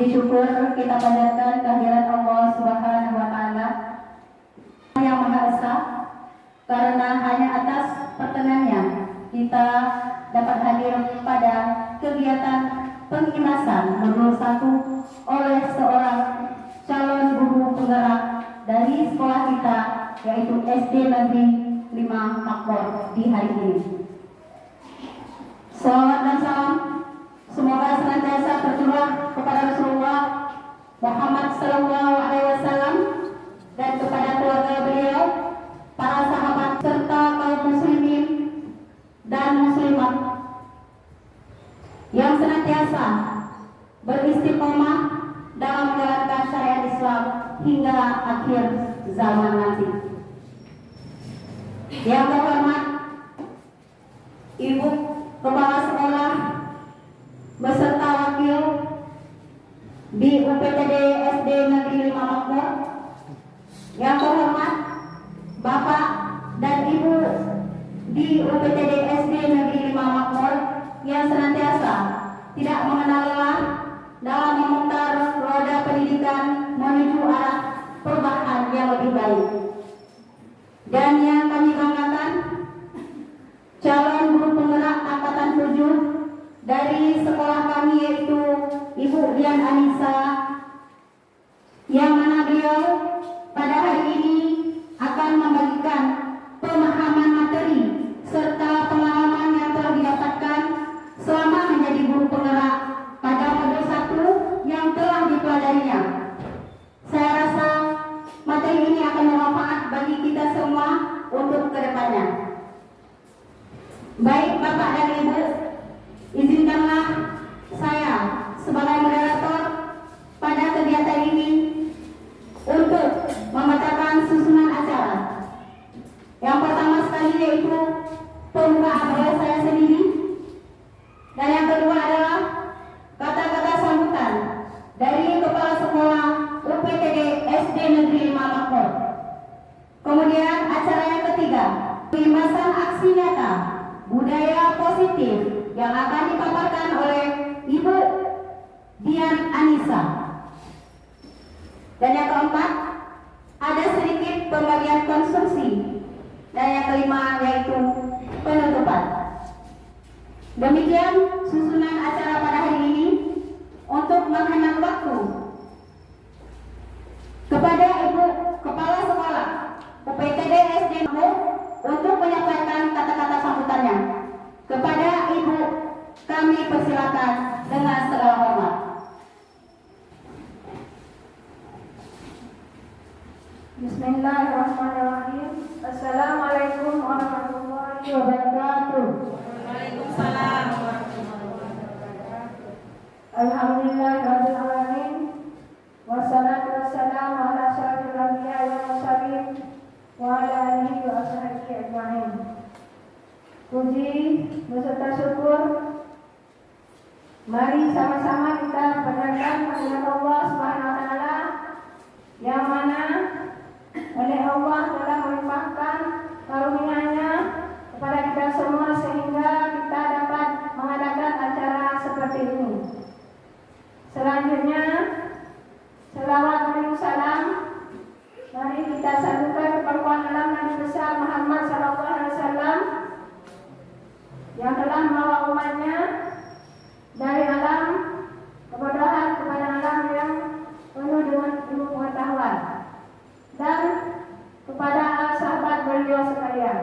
Puji syukur kita panjatkan kehadirat Allah Subhanahu wa Ta'ala yang Maha Esa, karena hanya atas perkenannya kita dapat hadir pada kegiatan pengimasan modul 1 oleh seorang calon guru penggerak dari sekolah kita, yaitu SD Negeri 5 Makmur di hari ini. Salawat dan salam semoga senantiasa tercurah kepada Rasulullah Muhammad Sallallahu Alaihi Wasallam dan kepada keluarga beliau, para sahabat serta kaum muslimin dan muslimat yang senantiasa beristiqomah dalam menjalankan syariat Islam hingga akhir zaman nanti. Yang terhormat Ibu Kepala Sekolah beserta wakil di UPTD SD Negeri 5 Makmur, yang terhormat Bapak dan Ibu di UPTD SD Negeri 5 Makmur yang senantiasa tidak mengenal lelah dalam memutar roda pendidikan menuju arah perubahan yang lebih baik. Dan yang kami banggakan, calon guru penggerak angkatan 7 dari sekolah kami, yaitu Ibu Dian Anissa, yang mana beliau pada hari ini akan membagikan pemahaman materi serta pengalaman yang telah didapatkan selama menjadi guru penggerak pada modul 1 yang telah dipelajarinya. Saya rasa materi ini akan bermanfaat bagi kita semua untuk kedepannya. Baik Bapak dan Ibu, izinkanlah saya sebagai moderator pada kegiatan ini untuk membacakan susunan acara. Yang pertama sekali yaitu pembukaan oleh saya sendiri, dan yang kedua adalah kata-kata sambutan dari Kepala Sekolah UPTD SD Negeri 5 Makmur. Kemudian acara yang ketiga, pengimasan aksi nyata budaya positif yang akan dipaparkan oleh Ibu Dian Anissa. Dan yang keempat, ada sedikit pembagian konsumsi. Dan yang kelima yaitu penutupan. Demikian susunan acara pada hari ini. Untuk menghemat waktu, kepada Ibu Kepala Sekolah UPTD SD Makmur untuk menyampaikan kata-kata sambutannya. Kepada Ibu kami persilakan dengan segala hormat. Bismillahirrahmanirrahim. Assalamualaikum warahmatullahi wabarakatuh. Waalaikumsalam warahmatullahi wabarakatuh. Alhamdulillahirabbil alamin. Wassalatu wassalamu ala asyrofil anbiya'i wal mursalin wa ala alihi wa ashabihi ajma'in. Puji beserta syukur mari sama-sama kita panjatkan kehadirat Allah Subhanahu wa Ta'ala, yang mana oleh Allah telah melimpahkan karunia-Nya kepada kita semua sehingga kita dapat mengadakan acara seperti ini. Selanjutnya, selawat dan salam mari kita satukan kepada dalam Nabi besar Muhammad sallallahu alaihi wasallam yang telah membawa umatnya dari alam kebodohan kepada alam yang penuh dengan ilmu pengetahuan, dan kepada sahabat beliau sekalian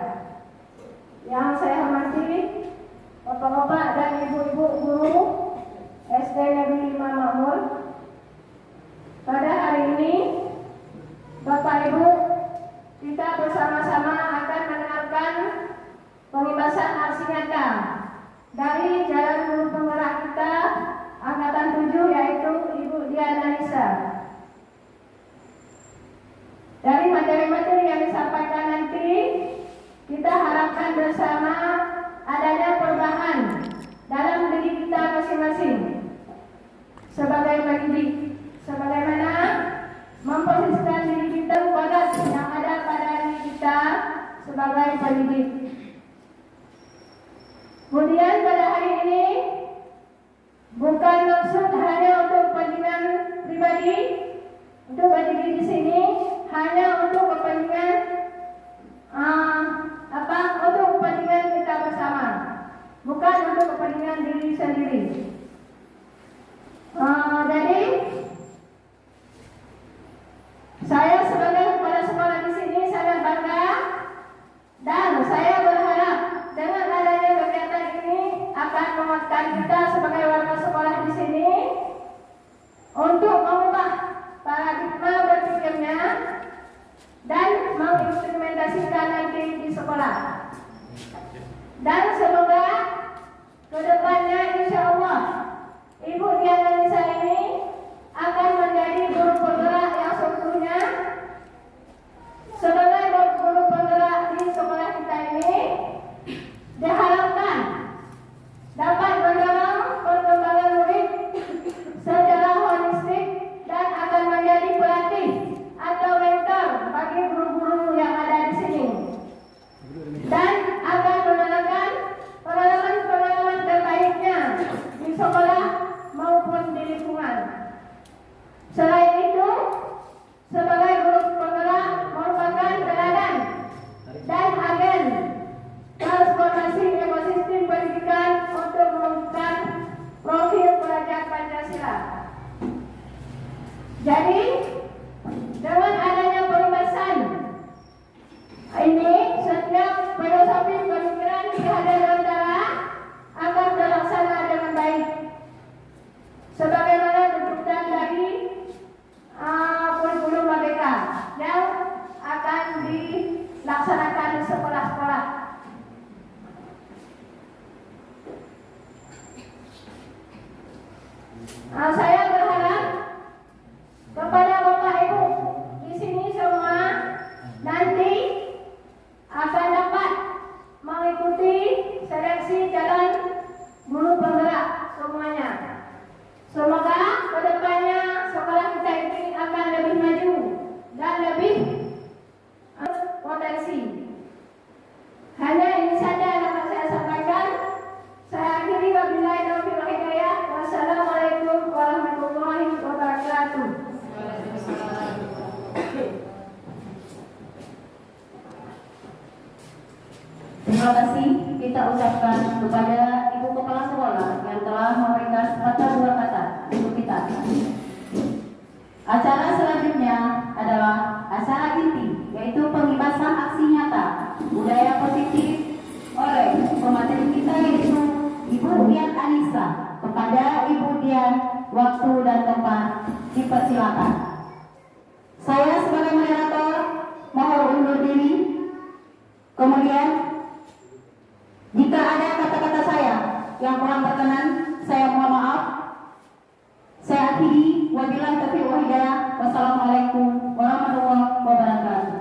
yang saya hormati, bapak-bapak dan ibu-ibu guru SD Negeri 5 Makmur. Pada hari ini, Bapak Ibu, kita bersama-sama akan mendengarkan pengibasan aksi nyata dari Jalan Untuk berdiri di sini hanya untuk kepentingan untuk kepentingan kita bersama, bukan untuk kepentingan diri sendiri. Jadi saya sebagai kepala sekolah di sini sangat bangga dan saya berharap dengan adanya kegiatan ini akan menguatkan kita sebagai warga sekolah di sini untuk mengubah paradigma berpikirnya dan mengimplementasikan nanti di sekolah. Dan semoga kedepannya insya Allah Ibu Dian Anissa ini akan menjadi guru penggerak yang sesungguhnya. Sebagai guru penggerak di sekolah kita ini diharapkan dapat mendorong perkembangan murid secara holistik dan akan menjadi pelatih atau mentor bagi guru-guru yang ada di sini dan akan menerapkan pengalaman-pengalaman terbaiknya di sekolah maupun di lingkungan. Selain itu, sebagai guru penggerak merupakan teladan dan agen transformasi ekosistem pendidikan untuk mewujudkan profil pelajar Pancasila. Jadi, dengan adanya pembahasan ini, setiap filosofi pemikiran di Nusantara akan terlaksana dengan baik. Sebagaimana tuntutan dari kurikulum Merdeka yang akan dilaksanakan di sekolah-sekolah. Saya berharap kepada Bapak Ibu di sini semua nanti akan dapat mengikuti seleksi calon guru penggerak semuanya. Semoga kedepannya sekolah kita ini akan lebih maju dan lebih potensi. Hanya ini saja yang dapat saya sampaikan. Saya akhiri wabillahi taufiq wal hidayah. Wassalamualaikum warahmatullahi wabarakatuh. Terima kasih kita ucapkan kepada Ibu Kepala Sekolah yang telah memberikan sepatah dua kata untuk kita. Acara selanjutnya adalah acara inti, yaitu pengibasan aksi nyata budaya positif oleh pemateri kita yaitu Ibu Dian Anissa. Kepada Ibu Dian, waktu dan tempat dipersilakan. Saya sebagai moderator mohon undur diri. Kemudian jika ada kata-kata saya yang kurang berkenan, saya mohon maaf. Saya akhiri. Wabillahi taufiq wal hidayah. Wassalamualaikum warahmatullahi wabarakatuh.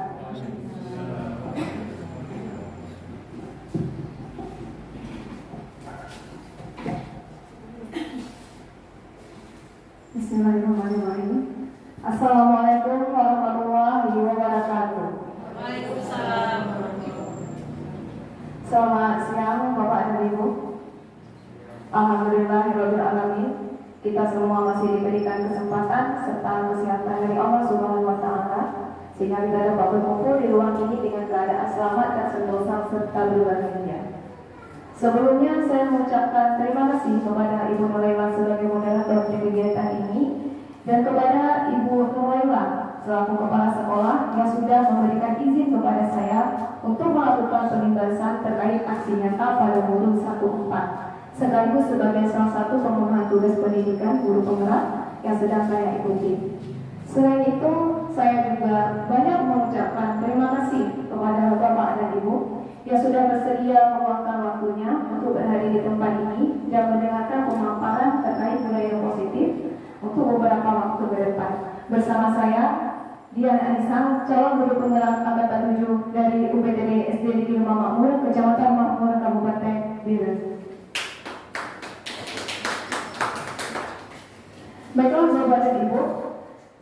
Bismillahirrahmanirrahim. Assalamualaikum warahmatullahi wabarakatuh. Waalaikumsalam. Selamat siang Bapak dan Ibu. Alhamdulillahirabbil alamin. Kita semua masih diberikan kesempatan serta kesehatan dari Allah Subhanahu wa taala sehingga kita dapat berkumpul di ruang ini dengan keadaan selamat dan sentosa serta berbahagia. Sebelumnya saya mengucapkan terima kasih kepada Ibu Nuraila sebagai moderator di kegiatan ini dan kepada Ibu Nuraila selaku kepala sekolah yang sudah memberikan izin kepada saya untuk melakukan penindasan terkait aksi nyata pada modul 14 sekaligus sebagai salah satu pemenuhan tugas pendidikan guru penggerak yang sedang saya ikuti. Selain itu, saya juga banyak mengucapkan terima kasih kepada Bapak dan Ibu yang sudah bersedia meluangkan waktunya untuk berhadir di tempat ini dan mendengarkan pemaparan terkait budaya positif untuk beberapa waktu ke depan. Bersama saya, Dian Anissa, calon guru penggerak angkatan 7 dari UPTD SD Negeri Rumah Makmur, Kecamatan Makmur, Kabupaten Biren. Baiklah Bapak dan Ibu,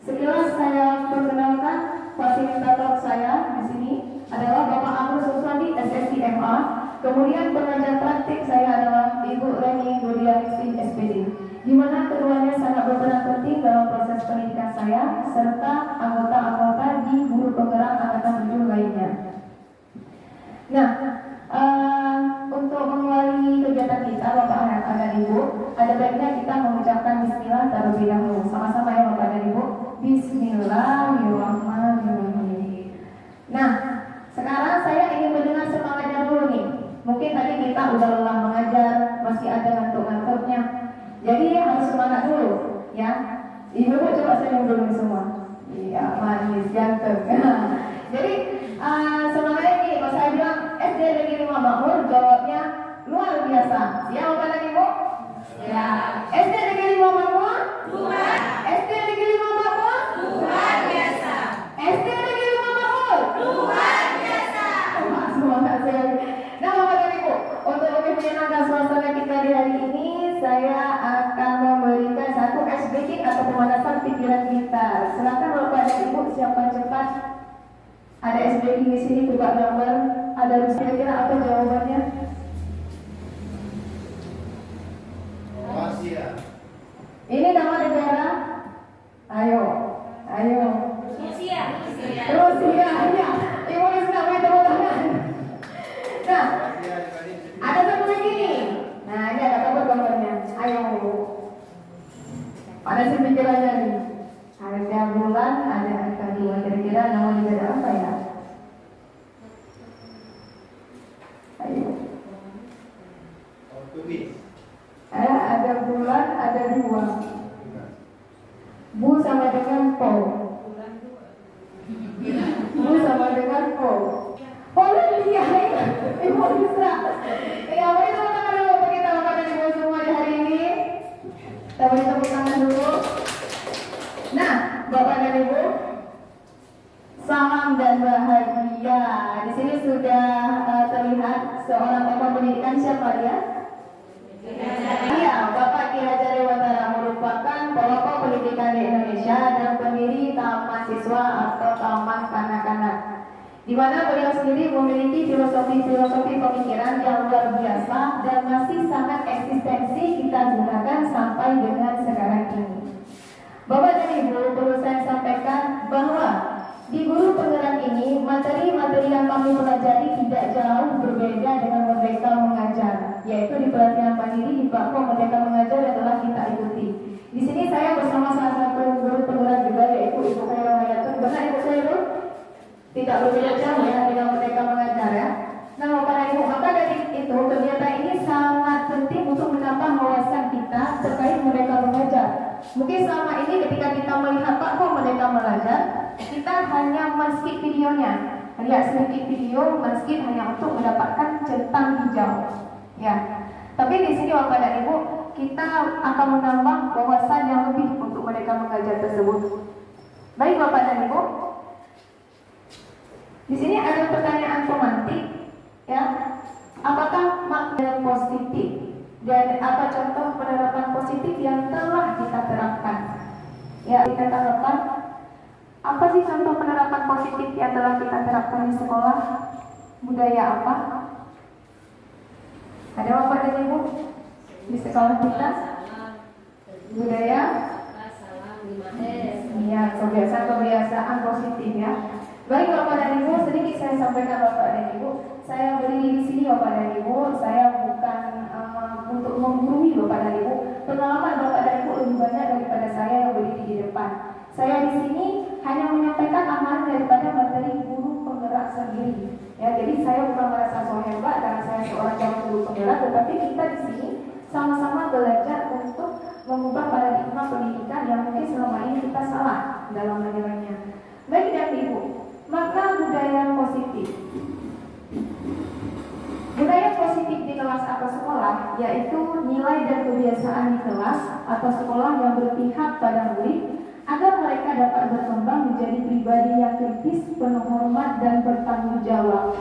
sekilas saya perkenalkan fasilitator saya di sini adalah Bapak Agus Suswandi SSI MA. Kemudian pengajar praktik saya adalah Ibu Reni Godia SPD, di mana keduanya sangat berperan penting dalam proses pendidikan saya serta anggota-anggota di guru penggerak angkatan 7 lainnya. Nah, untuk mengawali kegiatan kita, Bapak dan Ibu, ada baiknya kita mengucapkan Bismillah terlebih dahulu. Sama-sama ya Bapak dan Ibu. Bismillahirrahmanirrahim. Nah, sekarang saya ingin mendengar semangatnya dulu nih. Mungkin tadi kita udah lelah mengajar, masih ada ngantuk-ngantuknya. Jadi harus semangat dulu, ya. Ibu coba senyum dulu semua. Iya, manis, ganteng. Jadi semangatnya gini, kalau saya bilang SD Negeri 5 Makmur, jawabnya luar biasa. Siap Bapak dan Ibu? Ya. SD Negeri 5 Makmur? Luar. SD Negeri 5 Makmur? Luar biasa. SD Negeri 5 Makmur? Luar biasa. Wah, semangat sekali. Nah Bapak dan Ibu, untuk lebih menyenangkan suasana kita di hari ini, saya akan memberikan satu ice breaking atau pemanasan pikiran kita. Silakan Bapak dan Ibu siapkan cepat. Ada ice breaking di sini, coba gambar. Ada kira-kira apa jawabannya? Rusia. Ini nama negara. Ayo. Rusia. Rusia, ya. Ibu sudah mau tepuk tangan. Nah, ada satu lagi nih. Nah, ini ada apa gambarnya? Ayo. Ada sih pikirannya nih. Ada bulan, ada angka 2. Kira-kira nama negara apa ya? Ayo. Portugis. Ada bulan, ada 2. Bu sama dengan Po. Bu sama dengan Po. Polandia. Ibu bisa. Ya, mari tepuk tangan dulu untuk kita Bapak dan Ibu semua di hari ini. Kita beri tepuk tangan dulu. Nah, Bapak dan Ibu, salam dan bahagia. Di sini sudah terlihat seorang tokoh pendidikan, siapa dia? Iya, Bapak Ki Hajar Dewantara merupakan pelopor pendidikan di Indonesia dan pendiri Taman Siswa atau Taman Kanak-kanak, di mana beliau sendiri memiliki filosofi pemikiran yang luar biasa dan masih sangat eksistensi kita gunakan sampai dengan sekarang ini. Bapak dan Ibu, perlu saya sampaikan bahwa di guru penggerak ini, materi-materi yang kami pelajari tidak jauh berbeda dengan Merdeka Mengajar, yaitu di pelatihan mandiri di platform Merdeka Mengajar yang telah kita ikuti. Di sini saya bersama salah satu guru penggerak juga, yaitu Ibu Khairul Hayatun. Benar Ibu Khairul? Tidak berbeda jauh ya dengan Merdeka Mengajar ya. Nah Bapak dan Ibu, maka dari itu kegiatan ini sangat penting untuk menambah wawasan kita terkait Merdeka Mengajar. Mungkin selama ini ketika kita melihat platform Merdeka Mengajar, kita hanya men-skip videonya, lihat sedikit video, men-skip hanya untuk mendapatkan centang hijau. Ya, tapi di sini Bapak dan Ibu, kita akan menambah wawasan yang lebih untuk Merdeka Mengajar tersebut. Baik Bapak dan Ibu, di sini ada pertanyaan pemantik, ya, apakah makna positif dan apa contoh penerapan positif yang telah kita terapkan? Ya, kita terapkan. Apa sih contoh penerapan positif yang telah kita terapkan di sekolah? Budaya apa? Ada Bapak dan Ibu di sekolah kita? Budaya? Iya, kebiasaan positif ya. Baik Bapak dan Ibu, sedikit saya sampaikan Bapak dan Ibu. Saya berdiri di sini Bapak dan Ibu. Saya bukan untuk menggurui Bapak dan Ibu. Pengalaman Bapak dan Ibu lebih banyak daripada saya yang berdiri di depan. Saya di sini hanya menyampaikan amanah daripada materi guru penggerak sendiri. Ya, jadi saya bukan merasa so hebat karena saya seorang calon guru penggerak, tetapi kita di sini sama-sama belajar untuk mengubah paradigma pendidikan yang mungkin selama ini kita salah dalam menilainya. Baik dan Ibu, maka budaya positif. Budaya positif di kelas atau sekolah yaitu nilai dan kebiasaan di kelas atau sekolah yang berpihak pada murid agar mereka dapat berkembang menjadi pribadi yang kritis, penuh hormat dan bertanggung jawab.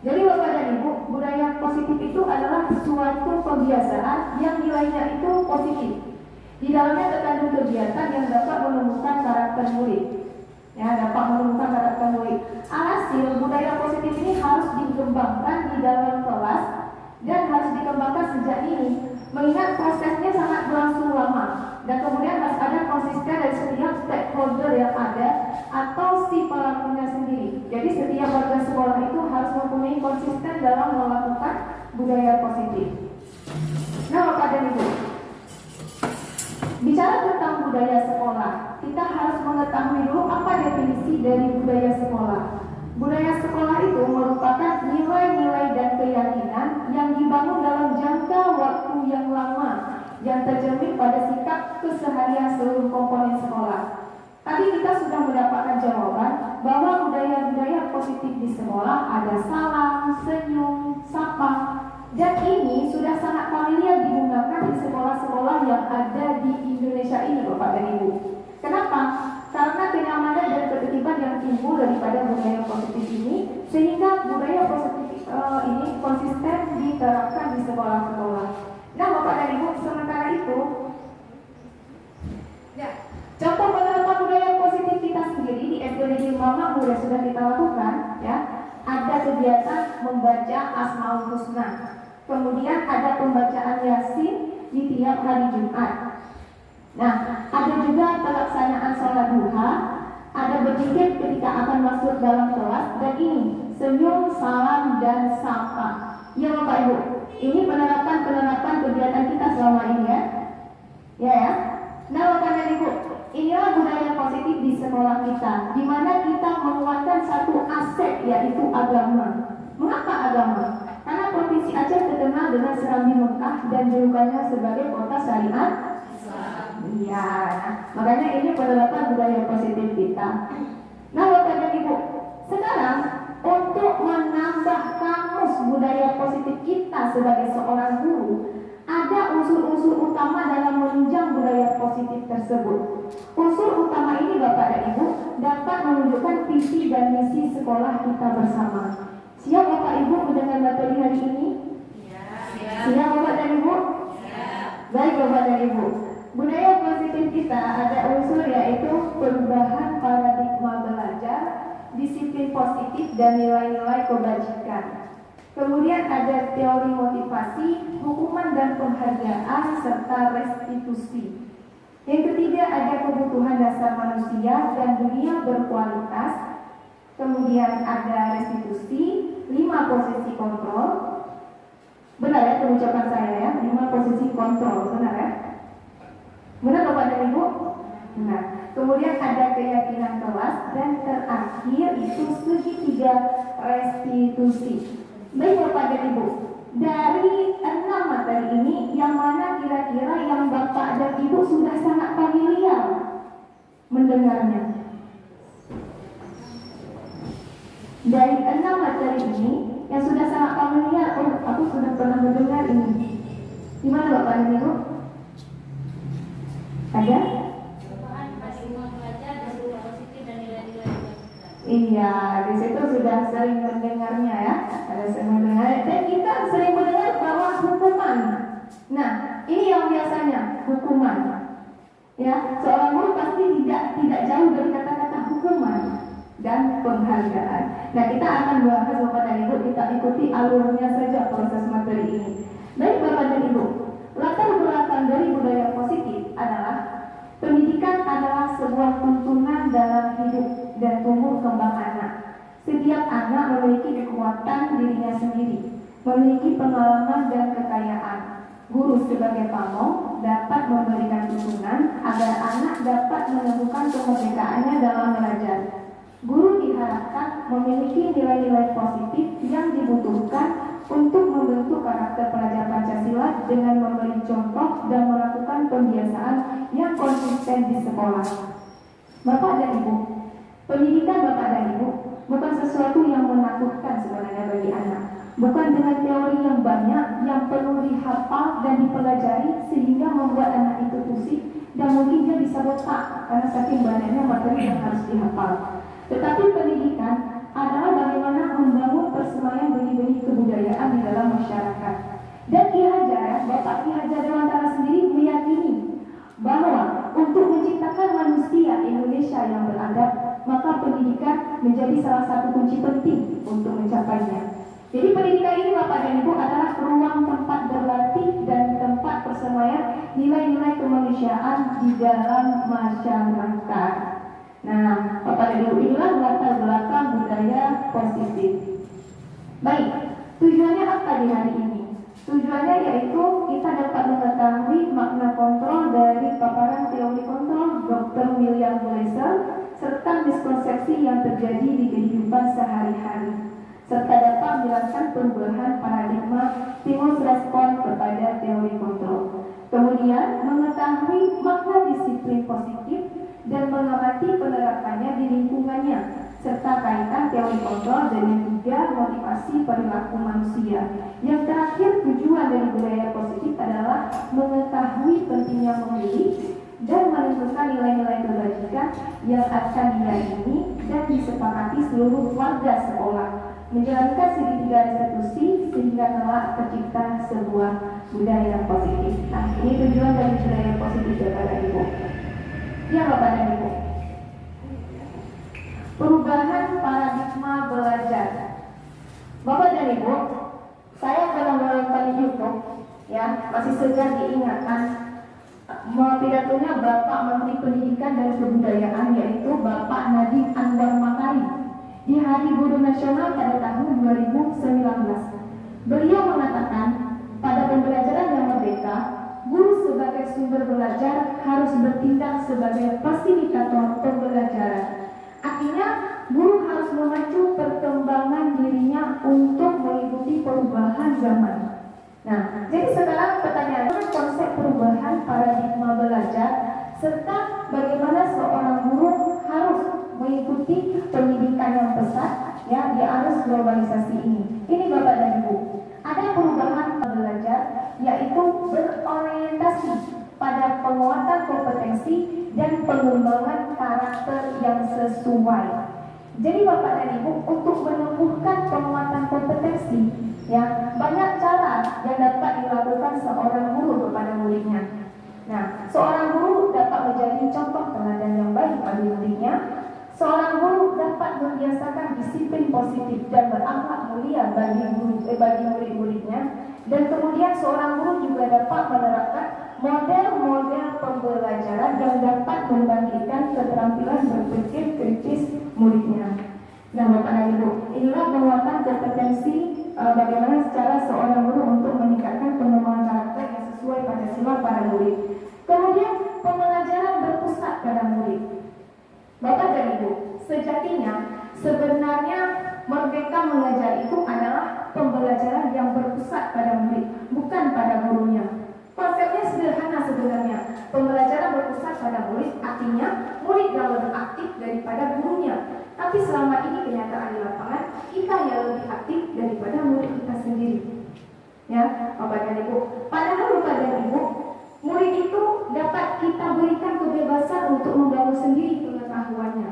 Jadi Bapak dan Ibu, budaya positif itu adalah suatu kebiasaan yang nilainya itu positif. Di dalamnya terkandung kegiatan yang dapat menumbuhkan karakter murid. Ya, dapat menumbuhkan karakter murid. Alhasil, budaya positif ini harus dikembangkan di dalam kelas dan harus dikembangkan sejak dini. Mengingat prosesnya sangat berlangsung lama dan kemudian harus ada konsisten dari setiap stakeholder yang ada budaya positif. Nah, Bapak dan Ibu, bicara tentang budaya sekolah, kita harus mengetahui dulu apa definisi dari budaya sekolah. Budaya sekolah itu merupakan nilai-nilai dan keyakinan yang dibangun dalam jangka waktu yang lama, yang tercermin pada sikap keseharian seluruh komponen sekolah. Tadi kita sudah mendapatkan jawaban bahwa budaya-budaya positif di sekolah ada salam, senyum, sapa, dan ini sudah sangat familiar digunakan di sekolah-sekolah yang ada di Indonesia ini, Bapak dan Ibu. Kenapa? Karena kenyamanan dan ketertiban yang timbul daripada budaya positif ini, sehingga budaya positif ini konsisten diterapkan di sekolah-sekolah. Nah, Bapak dan Ibu, sementara itu, ya, contoh penerapan budaya positif kita sendiri di SD Negeri Makmur sudah kita lakukan, ya. Ada kegiatan membaca Asmaul Husna, kemudian ada pembacaan Yasin di tiap hari Jumat. Nah, ada juga pelaksanaan sholat duha, ada berzikir ketika akan masuk dalam kelas, dan ini senyum, salam, dan sapa. Ya Bapak Ibu, ini penerapan kegiatan kita selama ini ya. Ya. Nah Bapak dan Ibu, inilah budaya positif di sekolah kita, di mana kita menguatkan satu aset, yaitu agama. Mengapa agama? Karena Provinsi Aceh terkenal dengan Serambi Mekah dan julukannya sebagai kota syariat. Iya, makanya ini penerapan budaya positif kita. Nah Bapak dan Ibu, sekarang untuk menambah kamus budaya positif kita sebagai seorang guru, ada unsur-unsur utama dalam menunjang budaya positif tersebut. Unsur utama ini Bapak dan Ibu dapat menunjukkan visi dan misi sekolah kita bersama. Siap Bapak Ibu mendengar materi hari ini? Siap Bapak dan Ibu? Baik Bapak dan Ibu, budaya positif kita ada unsur yaitu perubahan paradigma belajar, disiplin positif, dan nilai-nilai kebajikan. Kemudian ada teori motivasi, hukuman dan penghargaan, serta restitusi. Yang ketiga ada kebutuhan dasar manusia dan dunia berkualitas. Kemudian ada restitusi, 5 posisi kontrol. Benar ya pengucapan saya ya, 5 posisi kontrol, benar ya? Benar Bapak dan Ibu? Benar. Kemudian ada keyakinan kelas, dan terakhir itu segitiga restitusi. Baik Bapak dan Ibu, dari 6 materi ini, yang mana kira-kira yang Bapak dan Ibu sudah sangat familiar mendengarnya? Dari 6 materi ini, yang sudah sangat familiar, oh aku sudah pernah mendengar ini. Gimana Bapak dan Ibu? Ada? Iya, di situ sudah sering mendengarnya ya. Ada sering mendengar. Dan kita sering mendengar bahwa hukuman. Nah, ini yang biasanya hukuman. Ya, seorang guru pasti tidak jauh dari kata-kata hukuman dan penghargaan. Nah, kita akan bahas Bapak dan Ibu, kita ikuti alurnya saja proses materi ini. Baik Bapak dan Ibu, latar belakang dari budaya positif adalah pendidikan adalah sebuah tuntunan dalam hidup dan tumbuh kembang anak. Setiap anak memiliki kekuatan dirinya sendiri, memiliki pengalaman dan kekayaan. Guru sebagai pamong dapat memberikan tuntunan agar anak dapat menemukan kemerdekaannya dalam belajar. Guru diharapkan memiliki nilai-nilai positif yang dibutuhkan untuk membentuk karakter pelajar Pancasila dengan memberi contoh dan melakukan pembiasaan yang konsisten di sekolah. Bapak dan Ibu, pendidikan Bapak dan Ibu bukan sesuatu yang menakutkan sebenarnya bagi anak. Bukan dengan teori yang banyak yang perlu dihafal dan dipelajari sehingga membuat anak itu pusing dan mungkin dia bisa botak karena saking banyaknya materi yang harus dihafal. Tetapi pendidikan adalah bagaimana membangun persemaian benih-benih kebudayaan di dalam masyarakat. Dan Ki Hajar, Bapak Ki Hajar Dewantara sendiri meyakini bahwa untuk menciptakan manusia Indonesia yang beradab, maka pendidikan menjadi salah satu kunci penting untuk mencapainya. Jadi pendidikan ini Bapak dan Ibu adalah ruang tempat berlatih dan tempat persemaian nilai-nilai kemanusiaan di dalam masyarakat. Nah, Bapak dan Ibu, inilah latar belakang budaya positif. Baik, tujuannya apa di hari ini? Tujuannya yaitu kita dapat mengetahui makna kontrol dari paparan teori kontrol Dr. William Glasser serta miskonsepsi yang terjadi di kehidupan sehari-hari, serta dapat menjelaskan perubahan paradigma stimulus respon kepada teori kontrol. Kemudian mengetahui makna disiplin positif dan mengamati penerapannya di lingkungannya, serta kaitan teori kontrol dengan tiga motivasi perilaku manusia. Yang terakhir, tujuan dari budaya positif adalah mengetahui pentingnya memilih dan menentukan nilai-nilai kebajikan yang akan diyakini dan disepakati seluruh warga sekolah, menjalankan segitiga restitusi sehingga telah tercipta sebuah budaya positif. Nah, ini tujuan dari budaya positif ya Bapak dan Ibu. Ya Bapak dan Ibu. Perubahan paradigma belajar. Bapak dan Ibu, saya pernah menonton YouTube, ya, masih segar diingatan pidatonya Bapak Menteri Pendidikan dan Kebudayaan, yaitu Bapak Nadiem Anwar Makarim di Hari Guru Nasional pada tahun 2019. Beliau mengatakan, pada pembelajaran yang merdeka, guru sebagai sumber belajar harus bertindak sebagai fasilitator pembelajaran. Artinya, guru harus memacu perkembangan dirinya untuk mengikuti perubahan zaman. Nah, jadi sekarang pertanyaannya, konsep perubahan paradigma belajar serta bagaimana seorang guru harus mengikuti pendidikan yang pesat, ya, di arus globalisasi ini. Ini Bapak dan Ibu, ada perubahan belajar yaitu berorientasi pada penguatan kompetensi dan pengembangan karakter yang sesuai. Jadi Bapak dan Ibu, untuk menumbuhkan penguatan kompetensi, ya, banyak cara yang dapat dilakukan seorang guru kepada muridnya. Nah, seorang guru dapat menjadi contoh teladan yang baik bagi muridnya. Seorang guru dapat membiasakan disiplin positif dan berakhlak mulia bagi murid-muridnya. Dan kemudian seorang guru juga dapat menerapkan model-model pembelajaran yang dapat membangkitkan keterampilan berpikir kritis muridnya. Nah, Bapak dan Ibu, inilah penguatan kompetensi bagaimana cara seorang guru untuk meningkatkan pengembangan karakter yang sesuai Pancasila pada murid. Kemudian pembelajaran berpusat pada murid. Bapak dan Ibu, sejatinya sebenarnya Merdeka Mengajar itu adalah pembelajaran yang berpusat pada murid, bukan pada gurunya. Konsepnya sederhana sebenarnya. Pembelajaran berpusat pada murid artinya murid yang lebih aktif daripada gurunya. Tapi selama ini kenyataan di lapangan, kita yang lebih aktif daripada murid kita sendiri. Ya, Bapak dan Ibu. Padahal Bapak dan Ibu, murid itu dapat kita berikan kebebasan untuk membangun sendiri pengetahuannya.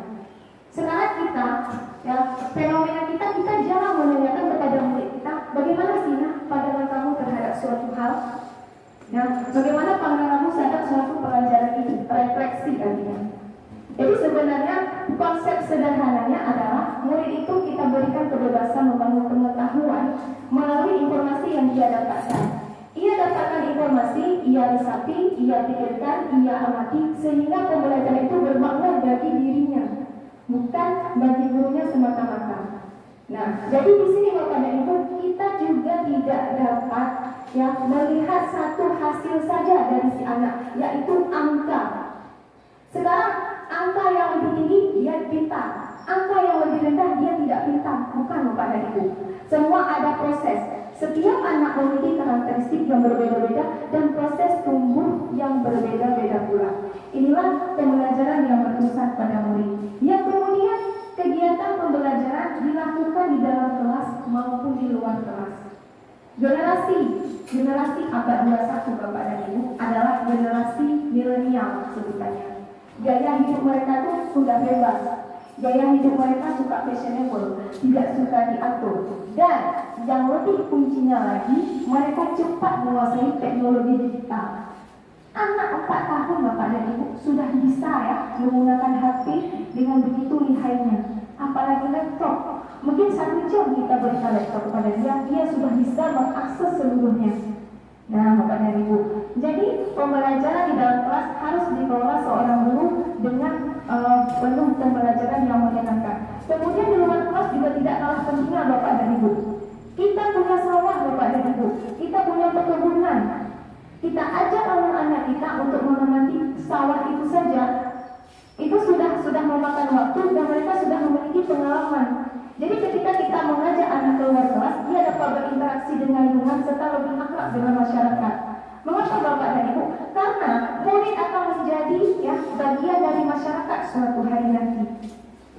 Sekarang kita, ya, fenomena kita jarang menanyakan kepada murid kita, bagaimana sih pandangan kamu terhadap suatu hal? Ya, bagaimana pandangan kamu terhadap suatu pelajaran itu? Refleksi artinya. Jadi sebenarnya konsep sederhananya adalah murid itu kita berikan kebebasan membangun pengetahuan melalui informasi yang dia dapatkan. Ia dapatkan informasi, ia resapi, ia pikirkan, ia amati, sehingga pembelajaran itu bermakna bagi dirinya, bukan bagi gurunya semata-mata. Nah, jadi di sini Bapak dan Ibu, kita juga tidak dapat, ya, melihat satu hasil saja dari si anak, yaitu angka. Sekarang angka yang lebih tinggi dia pintar, angka yang lebih rendah dia tidak pintar, bukan Bapak dan Ibu. Semua ada proses. Setiap anak memiliki karakteristik yang berbeda-beda dan proses tumbuh yang berbeda-beda pula. Inilah pembelajaran yang berpusat pada murid. Yang kemudian kegiatan pembelajaran dilakukan di dalam kelas maupun di luar kelas. Generasi abad 21 Bapak dan Ibu adalah generasi milenial sebutannya. Gaya hidup mereka tuh sudah bebas. Gaya hidup mereka suka fashionable, tidak suka diatur. Dan yang lebih kuncinya lagi, mereka cepat menguasai teknologi digital. Anak 4 tahun Bapak dan Ibu sudah bisa, ya, menggunakan HP dengan begitu lihainya. Apalagi laptop. Mungkin 1 jam kita berikan laptop kepada dia, dia sudah bisa mengakses seluruhnya. Nah, Bapak dan Ibu, jadi pembelajaran di dalam kelas harus dikelola seorang guru dengan penuh pembelajaran yang menyenangkan. Kemudian di luar kelas juga tidak kalah pentingnya Bapak dan Ibu. Kita punya sawah Bapak dan Ibu, kita punya perkebunan. Kita ajak anak-anak kita untuk mengamati sawah itu saja. Itu sudah memakan waktu dan mereka sudah memiliki pengalaman. Jadi ketika kita mengajak anak keluar kelas, dia dapat berinteraksi dengan lingkungan serta lebih akrab dengan masyarakat. Mengapa Bapak dan Ibu? Karena murid akan menjadi bagian dari masyarakat suatu hari nanti.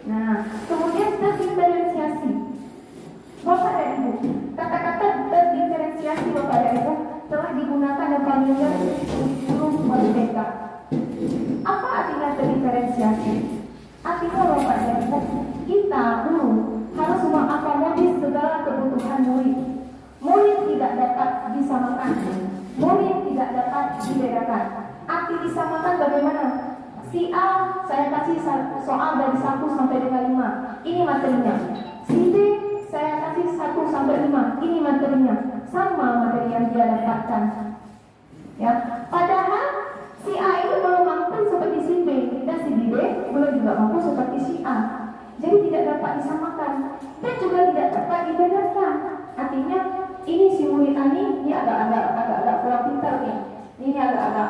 Nah, kemudian terdiferensiasi. Bapak dan Ibu, kata-kata terdiferensiasi Bapak dan Ibu telah digunakan dan familiar di kurikulum merdeka. Apa artinya terdiferensiasi? Artinya Bapak dan Ibu, kita guru harus mengakomodir segala kebutuhan murid. Murid tidak dapat disamakan, murid tidak dapat dibedakan. Arti disamakan bagaimana? Si A saya kasih soal dari 1 sampai dengan 5, ini materinya. Si B saya kasih 1 sampai 5, ini materinya. Sama materi yang dia dapatkan. Ya, padahal si A ini belum mampu seperti si B dan si B belum juga mampu seperti si A. Jadi tidak dapat disamakan dan juga tidak dapat dibedakan. Artinya ini si murid ini agak kurang pintar nih. Ini agak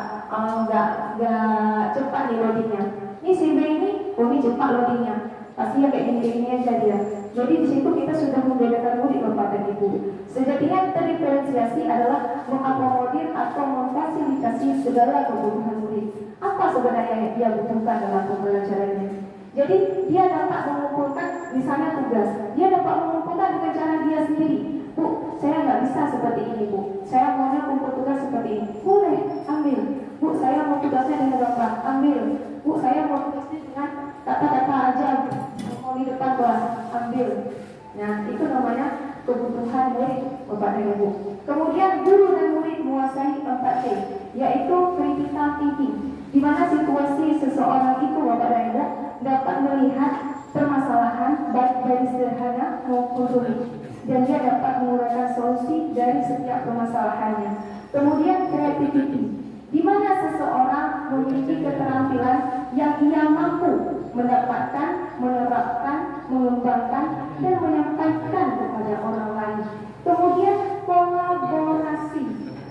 cepat nih loadingnya. Ini si B ini cepat loadingnya. Pastinya kayak gini aja dia. Jadi di situ kita sudah membedakan murid Bapak dan Ibu. Sejatinya terdiferensiasi adalah mengakomodir atau memfasilitasi segala kebutuhan murid. Apa sebenarnya yang dia butuhkan dalam pembelajarannya? Jadi dia dapat mengumpulkan misalnya tugas. Dia dapat mengumpulkan dengan cara dia sendiri. Bu, saya nggak bisa seperti ini Bu. Saya maunya kumpul tugas seperti ini. Boleh, ambil. Bu, saya mau tugasnya dengan Bapak. Ambil. Bu, saya mau tugasnya dengan kata-kata aja. Mau di depan kelas. Ambil. Nah, itu namanya kebutuhan murid Bapak dan Ibu. Kemudian guru dan murid menguasai 4T, yaitu critical thinking, di mana situasi seseorang itu Bapak dan Ibu dapat melihat permasalahan baik dari sederhana maupun rumit, dan dia dapat menguraikan solusi dari setiap permasalahannya. Kemudian creativity, di mana seseorang memiliki keterampilan yang ia mampu mendapatkan, menerapkan, mengembangkan, dan menyampaikan kepada orang lain. Kemudian kolaborasi,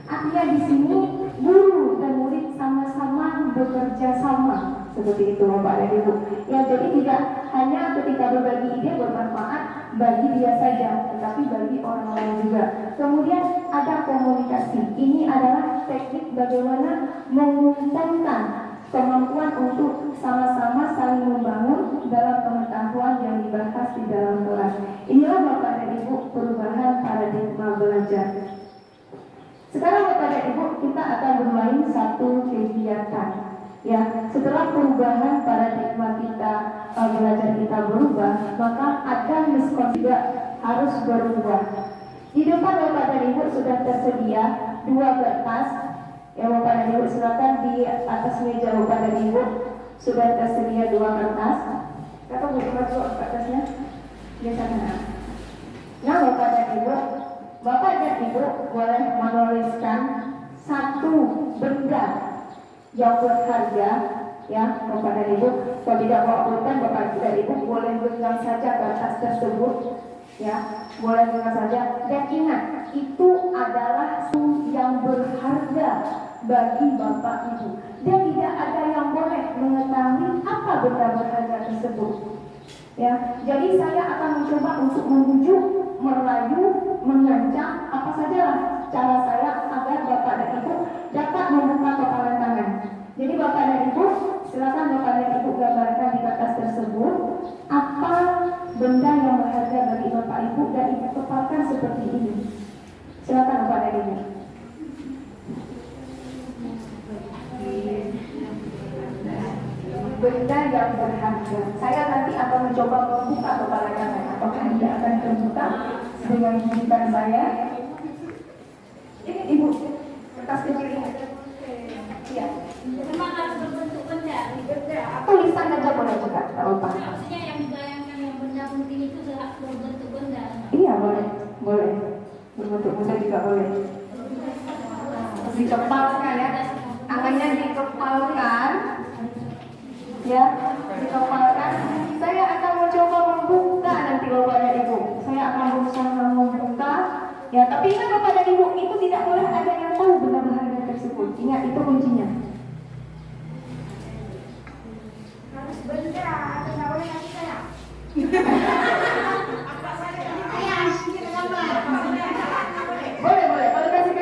artinya di sini guru dan murid sama-sama bekerja sama, seperti itu Bapak dan Ibu. Ya, jadi tidak hanya ketika berbagi ide bermanfaat bagi dia saja, tetapi bagi orang lain juga. Kemudian ada komunikasi. Ini adalah teknik bagaimana mengumpulkan kemampuan untuk sama-sama saling membangun dalam pengetahuan yang dibahas di dalam kelas. Inilah Bapak dan Ibu perubahan paradigma belajar. Sekarang Bapak dan Ibu, kita akan bermain satu kegiatan. Ya, setelah perubahan paradigma kita belajar kita berubah, maka ada miskonsi juga harus berubah. Di depan Bapak dan Ibu sudah tersedia 2 kertas. Ya Bapak dan Ibu, silakan di atas meja Bapak dan Ibu sudah tersedia 2 kertas. Kakak boleh masuk kertasnya? Biasanya. Nah Bapak dan Ibu boleh menuliskan satu benda yang berharga, ya Bapak dan Ibu. Kalau tidak bawa pulpen, Bapak dan Ibu boleh genggam saja kertas tersebut, ya boleh genggam saja. Dan ingat, itu adalah sesuatu yang berharga bagi Bapak Ibu, dan tidak ada yang boleh mengetahui apa benda berharga tersebut. Ya, jadi saya akan mencoba untuk membujuk, merayu, mengancam, apa sajalah cara saya agar Bapak dan Ibu dapat membuka kepalan tangan. Jadi Bapak dan Ibu, silakan Bapak dan Ibu gambarkan di kertas tersebut apa benda yang berharga bagi Bapak Ibu dan Ibu kepalkan seperti ini. Silakan Bapak dan Ibu. Benda yang berharga. Saya nanti akan mencoba membuka kepala tangan. Apakah dia akan terbuka dengan gigitan saya? Ini Ibu, kertas kecil ini. Iya. Memang harus berbentuk benda. Tulisan aja boleh juga, tak lupa. Maksudnya yang dibayangkan yang benda penting itu harus berbentuk benda. Iya boleh. Berbentuk benda juga boleh. Dikepalkan ya, tangannya dikepalkan. Ya, dikepalkan. Saya akan mencoba membuka nanti Bapak dan Ibu. Saya akan berusaha membuka Benda, tapi nggak boleh kasih saya. Boleh, boleh. Kalau kasih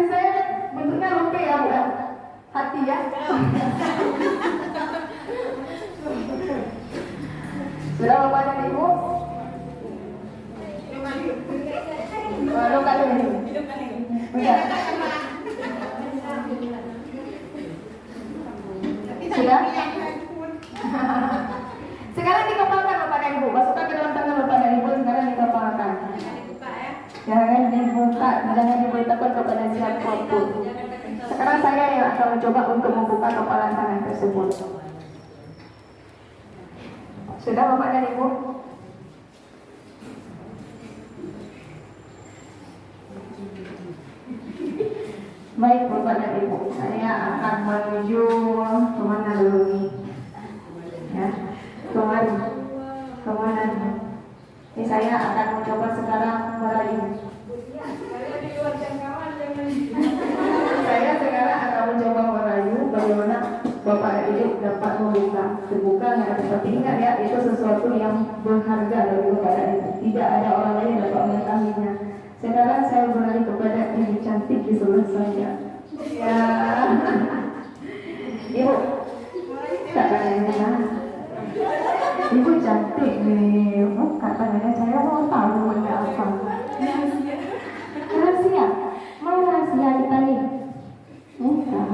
saya bentuknya rompe ya, bukan hati ya. Sudah Bapak dan Ibu? Luka dulu. Sudah. Sudah? Sekarang dikepalkan Bapak dan Ibu. Masukkan ke dalam tangan Bapak dan Ibu. Sekarang dikepalkan. Jangan dibuka, jangan diberitakan kepada siapapun. Sekarang saya yang akan mencoba untuk membuka kepalan tangan tersebut. Sudah Bapak dan Ibu? Baik Bapak dan Ibu, saya akan menuju kemana dulu nih? Ya, kemana? Ini saya akan mencoba sekarang merayu. Saya sekarang akan mencoba merayu bagaimana Bapak dan Ibu dapat terbuka nggak? Tapi ingat ya, itu sesuatu yang berharga bagi Bapak dan Ibu. Tidak ada orang lain yang dapat mengetahuinya. Sekarang saya beralih kepada ibu cantik di sebelah saya. Ya, Ibu, tak tanya. Ibu cantik nih. Bukan tanya, saya mau tahu benda apa. Rahasia. Mau rahasia kita nih? Enggak.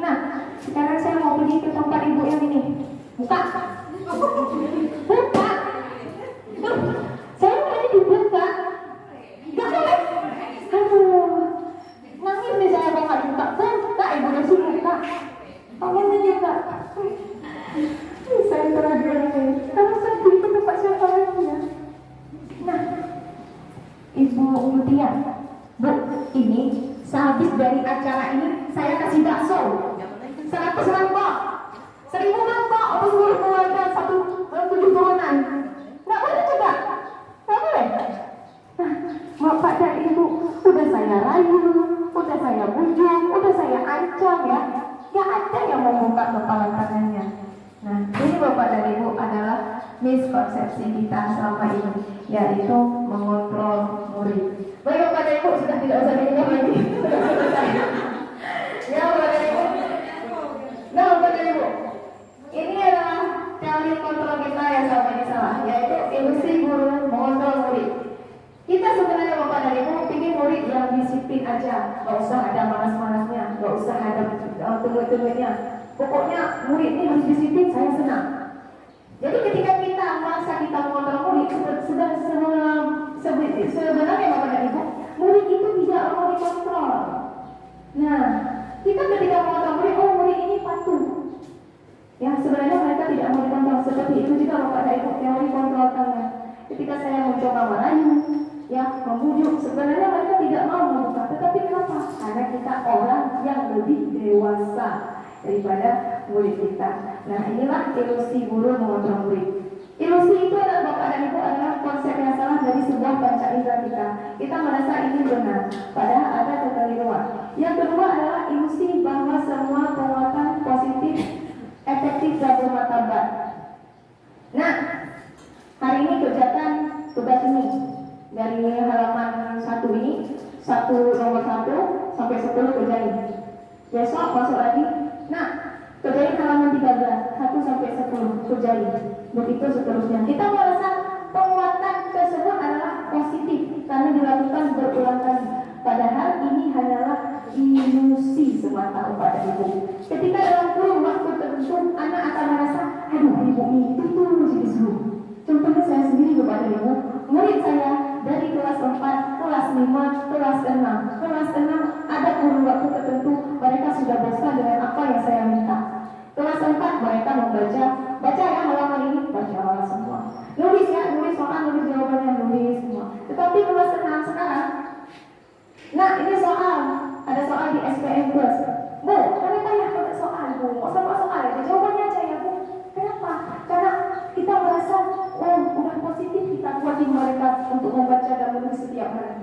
Nah, sekarang saya mau pergi ke tempat ibu yang ini. Buka. Buka. Saya tadi dibuka. Enggak boleh. Aduh. Nangis nih saya kalau nggak dibuka. Buka, ibu udah suruh buka. Tolong juga. Saya terakhir nih. Kalau saya pergi ke tempat siapa lagi ya? Nah, Ibu Mutia. Bu, ini sehabis dari acara ini saya kasih bakso 100 mangkok, 1000 mangkok untuk seluruh keluarga 7 turunan. Nggak boleh juga, nggak boleh. Nah, Bapak dan Ibu udah saya rayu, udah saya bujuk, udah saya ancam ya. Nggak ada yang mau buka kepala tangannya. Nah, ini Bapak dan Ibu adalah miskonsepsi kita selama ini, yaitu mengontrol murid. Baik Bapak dan Ibu, sudah tidak usah diulang lagi. Sudah selesai. Ya Bapak dan Ibu. Nah Bapak dan Ibu, ini adalah teori kontrol kita yang selama ini salah, yaitu ilusi guru mengontrol murid. Kita sebenarnya Bapak dan Ibu ingin murid yang disiplin aja, nggak usah ada malas-malasnya, nggak usah ada tunggu-tunggunya. Pokoknya murid ini harus disiplin, saya senang. Jadi ketika kita merasa kita mengontrol murid, sebenarnya Bapak dan Ibu, murid itu tidak mau dikontrol. Nah, kita ketika mengontrol murid, oh murid ini patuh. Ya, sebenarnya mereka tidak mau dikontrol. Seperti itu juga Bapak dan Ibu, teori kontrol tangan. Ketika saya mencoba merayu, ya membujuk, sebenarnya mereka tidak mau membuka. Tetapi kenapa? Karena kita orang yang lebih dewasa daripada murid kita. Nah, inilah ilusi guru mengontrol murid. Ilusi itu adalah Bapak dan Ibu adalah konsep yang salah dari sebuah panca indera kita. Kita merasa ini benar, padahal ada kekeliruan. Yang kedua adalah ilusi bahwa semua penguatan positif efektif dan bermartabat. Nah, hari ini kerjakan tugas ini dari halaman 1 ini, nomor 1 sampai 10 kerjain. Besok masuk lagi. Nah, kerjain halaman 13, 1 sampai 10 kerjain. Begitu seterusnya. Kita merasa penguatan tersebut adalah positif karena dilakukan berulang kali. Padahal ini hanyalah ilusi semata Bapak dan Ibu. Ketika dalam kurun waktu tertentu, anak akan merasa, aduh ibu ini itu disuruh. Contohnya saya sendiri Bapak dan Ibu, murid saya dari kelas 4, kelas 5, kelas 6. Kelas 6 ada kurun waktu tertentu mereka sudah bosan dengan apa yang saya minta. Kelas 4 mereka membaca, baca ya halaman ini, baca semua. Nulis ya, nulis soal, nulis jawabannya, nulis semua. Tetapi kelas 6 sekarang, nah ini soal, ada soal di SPM Plus. Bu, kenapa ya pakai soal Bu? Mau sama soal aja, jawabannya aja ya Bu. Kenapa? Karena kita merasa, oh udah positif kita buatin mereka untuk membaca dan menulis setiap hari.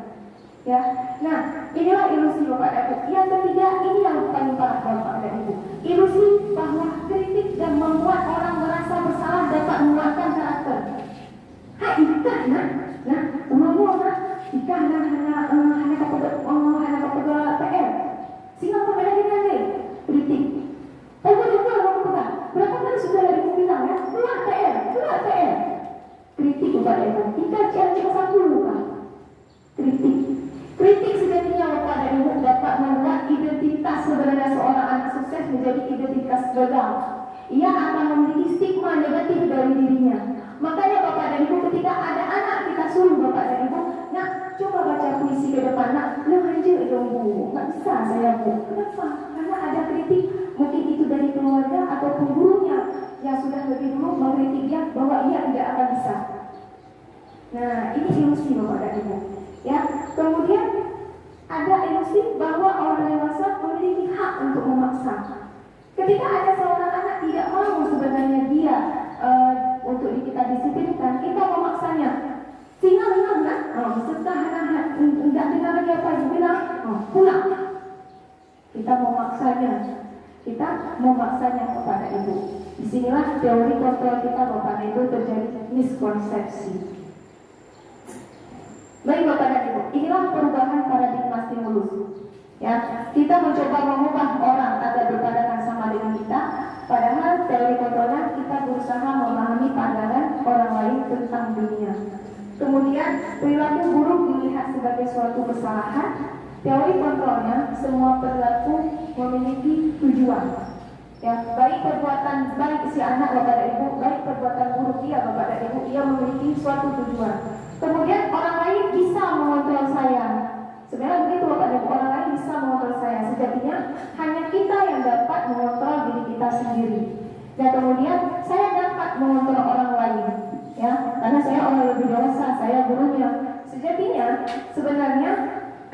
Ya, nah inilah ilusi Bapak dan Ibu. Yang ketiga, ini yang paling parah Bapak dan Ibu. ilusi bahwa kritik dan membuat orang merasa bersalah dapat menguatkan karakter. Ikah nah, umumnya nak ikah hanya kepada PR. Sehingga kepada kita kritik. Tapi juga orang pegang. Berapa kali sudah ada yang bilang ya, keluar PR. Kritik kepada itu. Kita cuma satu lupa. Kritik sejatinya Bapak dan Ibu dapat membuat identitas sebenarnya seorang anak sukses menjadi identitas gagal. Ia akan memiliki stigma negatif dari dirinya. Makanya Bapak dan Ibu ketika ada anak kita suruh Bapak dan Ibu, nak coba baca puisi ke depan, nak aja dong Bu, nggak bisa saya Bu. Kenapa? Karena ada kritik, mungkin itu dari keluarga ataupun gurunya yang sudah lebih dulu mengkritik dia bahwa ia tidak akan bisa. Nah, ini ilusi Bapak dan Ibu. Ya, kemudian ada ilusi bahwa orang dewasa memiliki hak untuk memaksa. Ketika ada seorang anak tidak mau sebenarnya dia untuk kita disiplinkan, kita memaksanya. Sehingga setelah tidak dengar lagi apa yang bilang, pulang. Kita memaksanya kepada ibu. Disinilah teori kontrol kita Bapak dan Ibu terjadi miskonsepsi. Baik Bapak dan Ibu, inilah perubahan paradigma stimulus. Ya, kita mencoba mengubah orang agar berpandangan sama dengan kita, padahal teori kontrolnya kita berusaha memahami pandangan orang lain tentang dunia. Kemudian perilaku buruk dilihat sebagai suatu kesalahan. Teori kontrolnya semua perilaku memiliki tujuan. Ya, baik perbuatan baik si anak Bapak dan Ibu, baik perbuatan buruk dia Bapak dan Ibu, ia memiliki suatu tujuan. Kemudian orang lain bisa mengontrol saya. Sebenarnya begitu Bapak dan Ibu, orang lain bisa mengontrol saya. Sejatinya hanya kita yang dapat mengontrol diri kita sendiri. Dan kemudian saya dapat mengontrol orang lain. Ya, karena saya orang lebih dewasa, saya gurunya. Sejatinya sebenarnya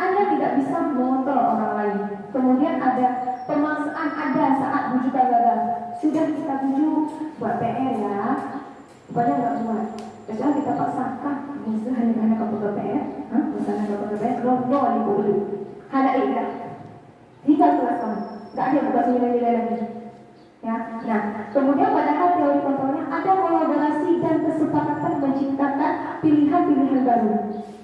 Anda tidak bisa mengontrol orang lain. Kemudian ada pemaksaan ada saat bujukan gagal. Sudah kita bujuk buat PR ya, kepada nggak buat. Kecuali kita paksakan, misalnya hanya kepada PR, misalnya kepada PR, lo ibu dulu. Ada ilah, hingga kelas kamu, nggak ada buka nilai-nilai lagi. Ya, nah kemudian padahal teori kontrolnya ada kolaborasi dan kesepakatan menciptakan pilihan-pilihan baru.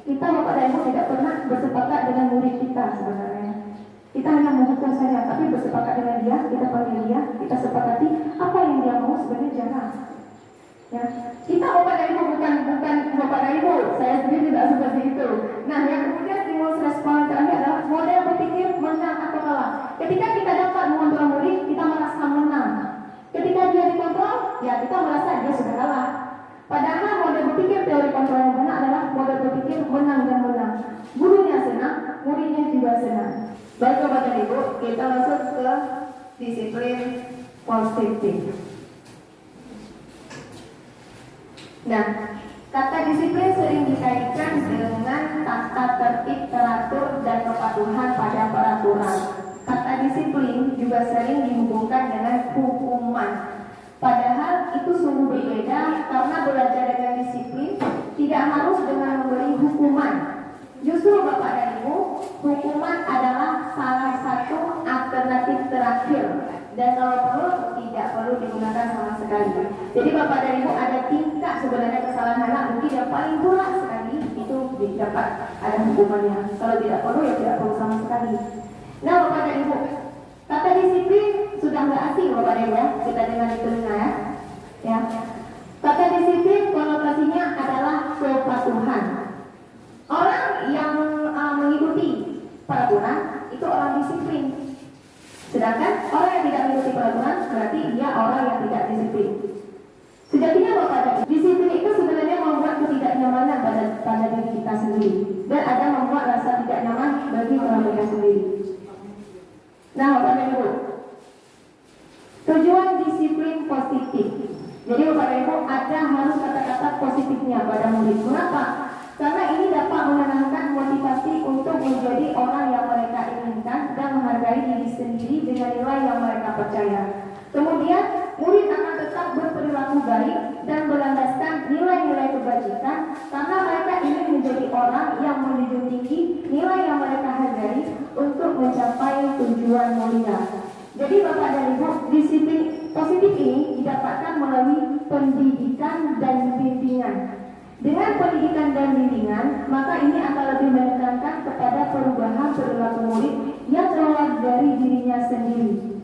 Kita Bapak dan Ibu tidak pernah bersepakat dengan murid kita sebenarnya. Kita hanya menghukum saja, tapi bersepakat dengan dia, kita panggil dia, kita sepakati apa yang dia mau sebenarnya jarang. Ya, kita Bapak dan Ibu bukan Bapak dan Ibu, saya sendiri tidak seperti itu. Nah, yang kemudian stimulus respon terakhir adalah model berpikir menang atau kalah. Ketika kita dapat mengontrol murid, kita merasa menang. Ketika dia dikontrol, ya kita merasa dia sudah kalah. Padahal model berpikir teori kontrol yang benar adalah model berpikir menang dan menang. Gurunya senang, muridnya juga senang. Baik Bapak dan Ibu, kita masuk ke disiplin positif. Nah, kata disiplin sering dikaitkan dengan tata tertib, teratur, dan kepatuhan pada peraturan. Kata disiplin juga sering dihubungkan dengan hukuman. Padahal itu sungguh berbeda karena belajar dengan disiplin tidak harus dengan memberi hukuman. Justru Bapak dan Ibu, hukuman adalah salah satu alternatif terakhir dan kalau perlu tidak perlu digunakan sama sekali. Jadi Bapak dan Ibu ada tingkat sebenarnya kesalahan anak mungkin yang paling berat sekali itu dapat ada hukumannya. Kalau tidak perlu ya tidak perlu sama sekali. Nah Bapak dan Ibu, kata disiplin sudah nggak asing Bapak dan Ibu ya, kita dengar di telinga ya. Kata disiplin konotasinya adalah kepatuhan. Orang yang mengikuti peraturan itu orang disiplin. Sedangkan orang yang tidak mengikuti peraturan berarti dia orang yang tidak disiplin. Sejatinya Bapak dan Ibu, disiplin itu sebenarnya membuat ketidaknyamanan pada diri kita sendiri dan ada membuat rasa tidak nyaman bagi orang lain sendiri. Nah Bapak dan Ibu, tujuan disiplin positif. Jadi Bapak dan Ibu ada harus kata-kata positifnya pada murid. Kenapa? Karena ini dapat menanamkan motivasi untuk menjadi orang yang mereka inginkan dan menghargai diri sendiri dengan nilai yang mereka percaya. Kemudian murid akan tetap berperilaku baik dan berlandaskan nilai-nilai kebajikan karena mereka ingin menjadi orang yang menjunjung tinggi nilai yang mereka hargai untuk mencapai tujuan mulia. Jadi Bapak dan Ibu, melalui pendidikan dan bimbingan. Dengan pendidikan dan bimbingan, maka ini akan lebih menekankan kepada perubahan perilaku murid yang keluar dari dirinya sendiri.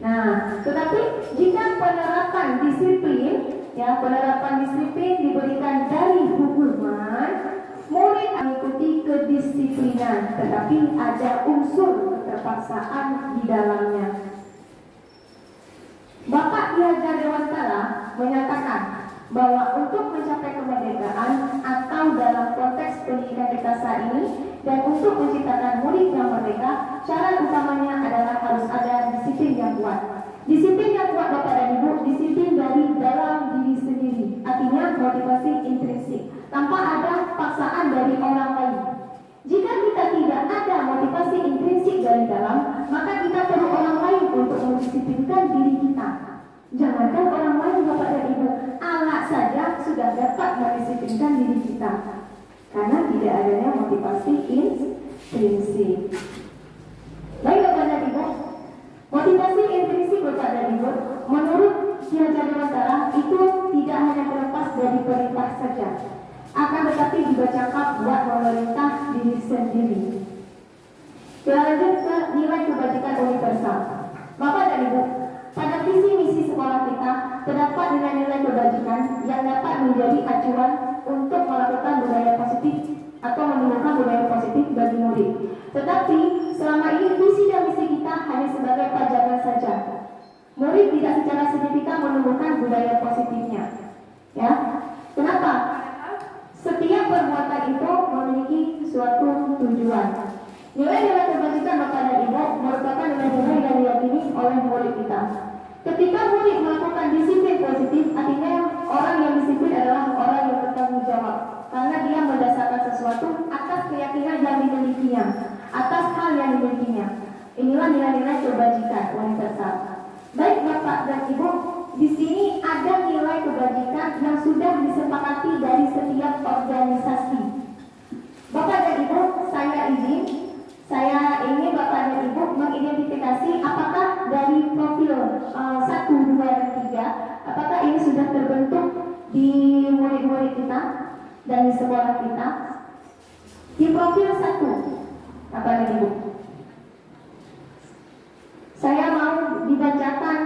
Nah, tetapi jika penerapan disiplin, ya penerapan disiplin diberikan dari hukuman, murid mengikuti kedisiplinan, tetapi ada unsur keterpaksaan di dalamnya. Bapak Ki Hajar Dewantara menyatakan bahwa untuk mencapai kemerdekaan atau dalam konteks pendidikan kita saat ini dan untuk menciptakan murid yang merdeka, syarat utamanya adalah harus ada disiplin yang kuat. Disiplin yang kuat Bapak dan Ibu, disiplin dari dalam diri sendiri, artinya motivasi intrinsik, tanpa ada paksaan dari orang lain. Jika kita tidak ada motivasi intrinsik dari dalam, maka kita perlu orang lain untuk mendisiplinkan diri kita. Jangankan orang lain Bapak dan Ibu, Allah saja sudah dapat mendisiplinkan diri kita karena tidak adanya motivasi intrinsik. Baik Bapak dan Ibu, motivasi intrinsik Bapak dan Ibu menurut Ki Hajar Dewantara itu tidak hanya terlepas dari perintah saja, akan tetapi juga cakap buat memerintah diri sendiri. Kita lanjut ke nilai kebajikan universal. Bapak dan Ibu, pada visi misi sekolah kita terdapat nilai-nilai kebajikan yang dapat menjadi acuan untuk melakukan budaya positif atau menimbulkan budaya positif bagi murid. Tetapi selama ini visi dan misi kita hanya sebagai pajangan saja. Murid tidak secara signifikan menumbuhkan budaya positifnya. Ya, kenapa? Setiap perbuatan itu memiliki suatu tujuan. Nilai-nilai kebajikan Bapak dan Ibu merupakan nilai-nilai yang diyakini oleh murid kita. Ketika murid melakukan disiplin positif, artinya orang yang disiplin adalah orang yang bertanggung jawab, karena dia mendasarkan sesuatu atas keyakinan yang dimilikinya, atas hal yang dimilikinya. Inilah nilai-nilai kebajikan universal. Baik Bapak dan Ibu, di sini ada nilai kebajikan yang sudah disepakati dari setiap organisasi. Bapak dan Ibu, saya ingin Bapak dan Ibu mengidentifikasi apakah dari profil 1, 2, dan 3, apakah ini sudah terbentuk di murid-murid kita dan di sekolah kita. Di profil 1, Bapak dan Ibu, saya mau dibacakan,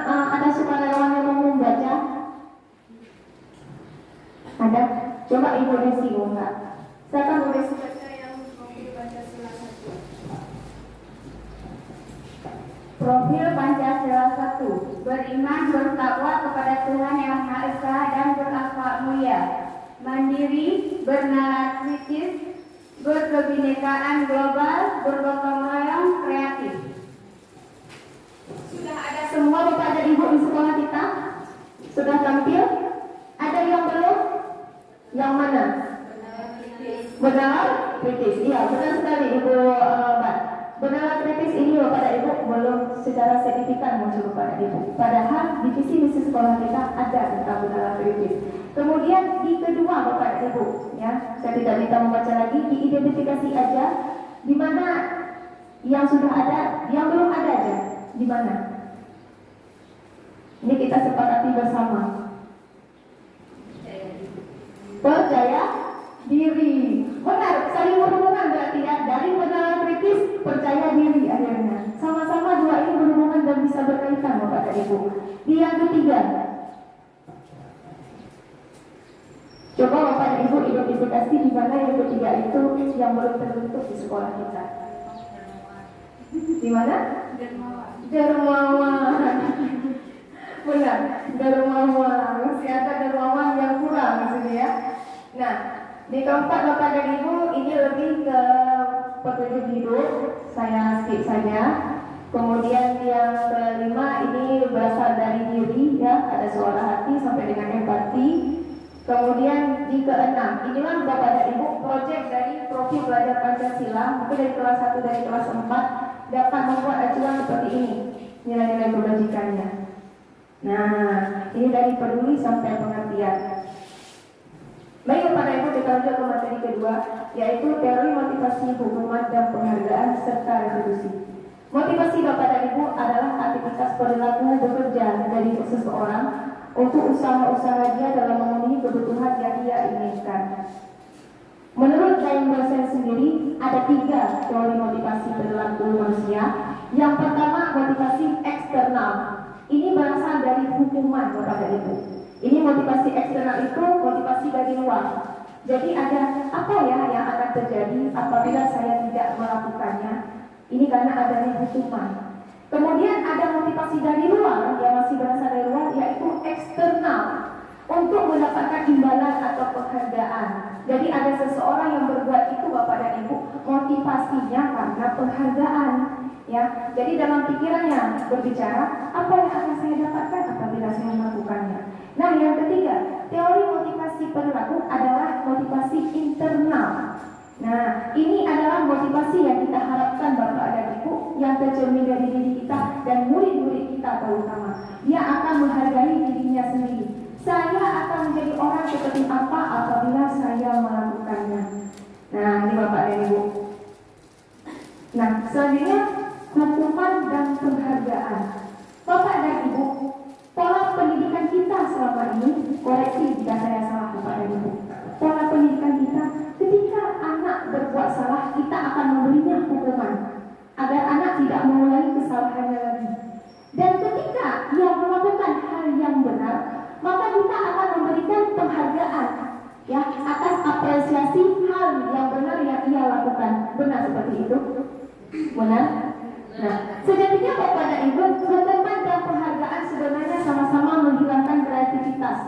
ada sukarelawan yang mau membaca? Ada? Coba Ibu Desi, enggak? Saya akan Bu Desi baca yang profil Pancasila 1. Profil Pancasila 1. Beriman, bertakwa kepada Tuhan Yang Maha Esa dan berakhlak mulia, mandiri, bernalar kritis, berkebinekaan global, bergotong royong, kreatif. Sudah ada semua Bapak dan Ibu di sekolah kita? Sudah tampil? Ada yang belum? Yang mana? Benar kritis. Iya, benar sekali Ibu Mbak. Benar kritis ini Bapak dan Ibu belum secara signifikan muncul Bapak dan Ibu. Padahal di visi misi sekolah kita ada tentang benar kritis. Kemudian di kedua Bapak dan Ibu, ya, saya tidak minta membaca lagi, diidentifikasi aja di mana yang sudah ada, yang belum ada aja. Di mana? Ini kita sepakati bersama. Percaya diri. Benar, saling berhubungan berarti ya. Dari benar kritis, percaya diri akhirnya. Sama-sama dua ini berhubungan dan bisa berkaitan Bapak dan Ibu. Di yang ketiga, coba Bapak dan Ibu identifikasi di mana yang ketiga itu yang belum terbentuk di sekolah kita. Di mana? Dermawan. Benar, dermawan. Masih ada dermawan yang kurang di sini ya. Nah, di keempat Bapak dan Ibu ini lebih ke petunjuk hidup, saya skip saja. Kemudian yang kelima ini berasal dari diri ya, ada suara hati sampai dengan empati. Kemudian di keenam, inilah Bapak dan Ibu proyek dari profil belajar Pancasila, mungkin dari kelas 1 dari kelas 4 dapat membuat acuan seperti ini, nilai-nilai kebajikannya. Nah, ini dari peduli sampai pengertian. Baik Bapak dan Ibu, kita lanjut ke materi kedua, yaitu teori motivasi, hukuman, dan penghargaan serta retribusi. Motivasi Bapak dan Ibu adalah aktivitas perilaku bekerja dari seseorang untuk usaha-usaha dia dalam memenuhi kebutuhan yang dia inginkan. Menurut James Boswell sendiri, ada 3 teori motivasi perilaku manusia. Yang pertama, motivasi eksternal. Ini berasal dari hukuman, Bapak dan Ibu. Ini motivasi eksternal itu motivasi dari luar. Jadi ada apa ya yang akan terjadi apabila saya tidak melakukannya? Ini karena adanya hukuman. Kemudian ada motivasi dari luar, yang masih berasal dari luar, yaitu eksternal, untuk mendapatkan imbalan atau penghargaan. Jadi ada seseorang yang berbuat itu, Bapak dan Ibu, motivasinya karena penghargaan. Ya, jadi dalam pikirannya berbicara, apa yang akan saya dapatkan apabila saya melakukannya. Nah, yang ketiga, teori motivasi perilaku adalah motivasi internal. Nah, ini adalah motivasi yang kita harapkan Bapak dan Ibu, yang tercermin dari diri kita dan murid-murid kita terutama. Dia akan menghargai dirinya sendiri. Saya akan menjadi orang seperti apa apabila saya melakukannya. Nah, ini Bapak dan Ibu. Nah, selanjutnya hukuman dan penghargaan. Bapak dan Ibu, pola pendidikan kita selama ini, koreksi jika saya salah Bapak dan Ibu. Pola pendidikan kita, ketika anak berbuat salah, kita akan memberinya hukuman agar anak tidak mengulangi kesalahannya lagi. Dan ketika ia melakukan hal yang benar, maka kita akan memberikan penghargaan ya atas apresiasi hal yang benar yang ia lakukan. Benar seperti itu? Benar? Nah, sejatinya Bapak dan Ibu, hukuman dan penghargaan sebenarnya sama-sama menghilangkan kreativitas,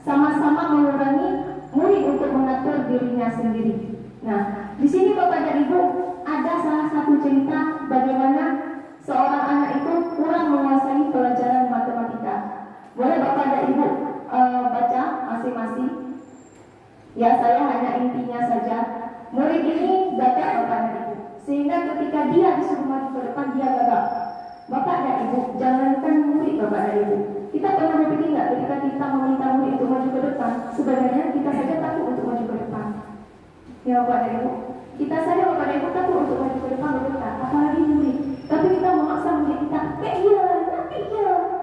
sama-sama mengurangi murid untuk mengatur dirinya sendiri. Nah, di sini Bapak dan Ibu ada salah satu cerita bagaimana seorang anak itu kurang menguasai pelajaran matematika. Boleh Bapak dan Ibu baca masing-masing? Ya, saya hanya intinya saja. Murid ini gagal Bapak dan Ibu, sehingga ketika dia disuruh maju ke depan, dia gagal. Bapak dan Ibu, jangankan murid Bapak dan Ibu, kita pernah berpikir nggak ketika kita meminta murid untuk maju ke depan, sebenarnya kita saja takut untuk maju ke depan. Ya Bapak dan Ibu, kita saja Bapak dan Ibu takut untuk maju ke depan berdepan, apalagi murid. Tapi kita memaksa murid kita, nanti ya,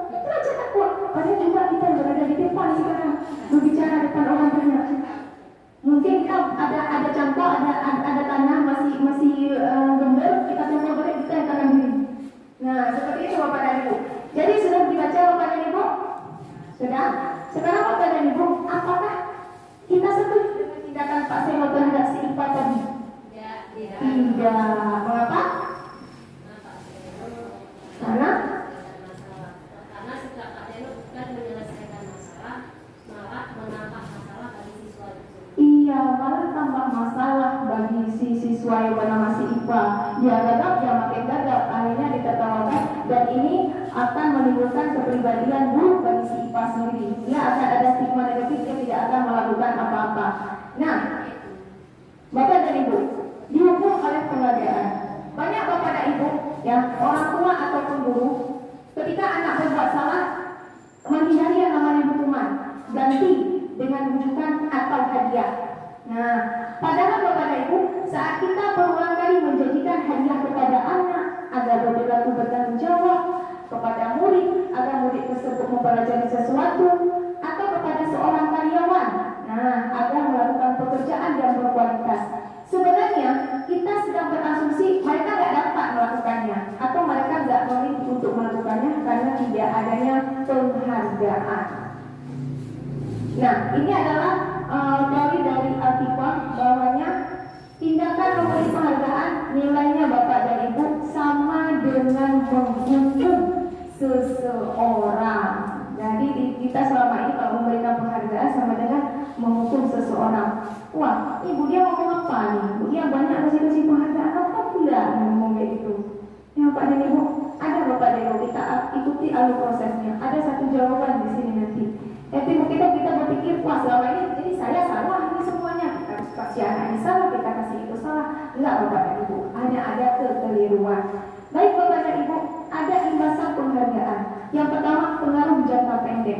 itu aja takut. Padahal juga kita berada di depan sekarang, berbicara depan orang banyak. Mungkin kita ada contoh, ada tanah masih gembur, kita contoh balik, kita yang tanam diri. Nah, seperti itu Bapak dan Ibu. Jadi sudah dibaca Bapak dan Ibu? Sudah? Sekarang Bapak dan Ibu, apakah kita setuju dengan tindakan Pak Seno terhadap si Ipa tadi? Ya, tidak. Tidak. Mengapa? Karena setelah Pak Seno bukan menyelesaikan masalah, malah menambah masalah bagi siswa itu. iya, malah tambah masalah bagi si siswa yang bernama si Ipa. Dia gagal, dia makin gagal, akhirnya ditertawakan, dan ini akan menimbulkan kepribadian buruk bagi si Ipa sendiri. Dia akan ada stigma negatif, dia tidak akan melakukan apa-apa. Nah, Bapak dan Ibu, dihukum oleh penghargaan. Banyak Bapak dan Ibu, ya, orang tua ataupun guru, ketika anak berbuat salah, menghindari yang namanya hukuman, ganti dengan rujukan atau hadiah. Nah, padahal Bapak dan Ibu, saat kita berulang kali menjanjikan hadiah kepada anak agar berperilaku bertanggung jawab, kepada murid agar murid tersebut mempelajari sesuatu, atau kepada seorang karyawan, nah, agar melakukan pekerjaan yang berkualitas. Sebenarnya kita sedang berasumsi mereka tidak dapat melakukannya, atau mereka tidak memilih untuk melakukannya karena tidak adanya penghargaan. Nah, ini adalah teori dari Alkitab, bahwanya tindakan memberi penghargaan nilainya Bapak dan Ibu sama dengan menghukum seseorang. Jadi kita selama ini kalau memberikan penghargaan sama dengan menghukum seseorang. Wah, ibu dia ngomong apa nih? Dia banyak kasih penghargaan apa pula ngomong kayak gitu? Ya Bapak dan Ibu, ada Bapak dan Ibu, kita ikuti alur prosesnya. Ada satu jawaban di sini nanti. Jadi kita berpikir, wah selama ini saya salah ini semuanya. Kita harus kasih anak ini salah, kita kasih itu salah. Enggak Bapak dan Ibu, hanya ada kekeliruan. Baik Bapak dan Ibu, ada imbasan penghargaan. Yang pertama, pengaruh jangka pendek.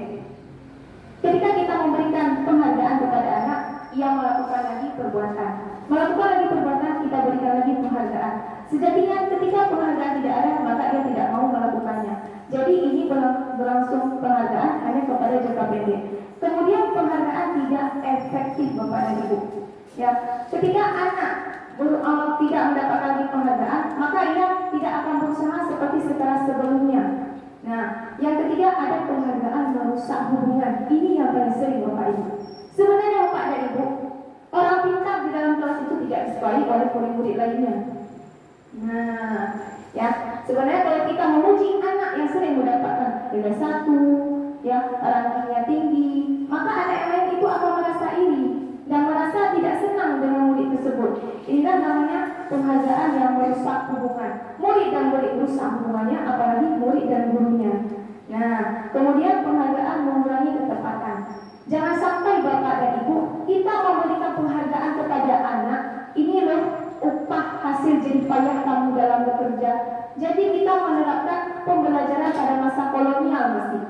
Ketika kita memberikan penghargaan kepada anak, ia melakukan lagi perbuatan. Melakukan lagi perbuatan, kita berikan lagi penghargaan. Sejatinya ketika penghargaan tidak ada, maka ia tidak mau melakukannya. Jadi ini berlangsung penghargaan hanya kepada jangka adik-adik. Kemudian penghargaan tidak efektif Bapak dan Ibu. Ya, ketika anak tidak mendapatkan lagi penghargaan, maka ia tidak akan berusaha seperti setelah sebelumnya. Nah, yang ketiga ada penghargaan merusak hubungan. Ini yang paling sering Bapak Ibu. Sebenarnya Bapak dan Ibu, orang pintar di dalam kelas itu tidak disukai oleh murid-murid lainnya. Nah, ya, sebenarnya kalau kita memuji anak yang sering mendapatkan nilai 1, ya, rankingnya tinggi, maka anak yang lain itu akan merasa iri dan merasa tidak senang dengan murid tersebut. Inilah namanya penghargaan yang merusak hubungan. Murid dan murid merusak hubungannya, apalagi murid dan gurunya. Nah, kemudian penghargaan mengurangi ketepatan. Jangan sampai Bapak dan Ibu kita memberikan penghargaan kepada anak. Ini loh upah hasil jerih payah kamu dalam bekerja. Jadi kita menerapkan pembelajaran pada masa kolonial masih.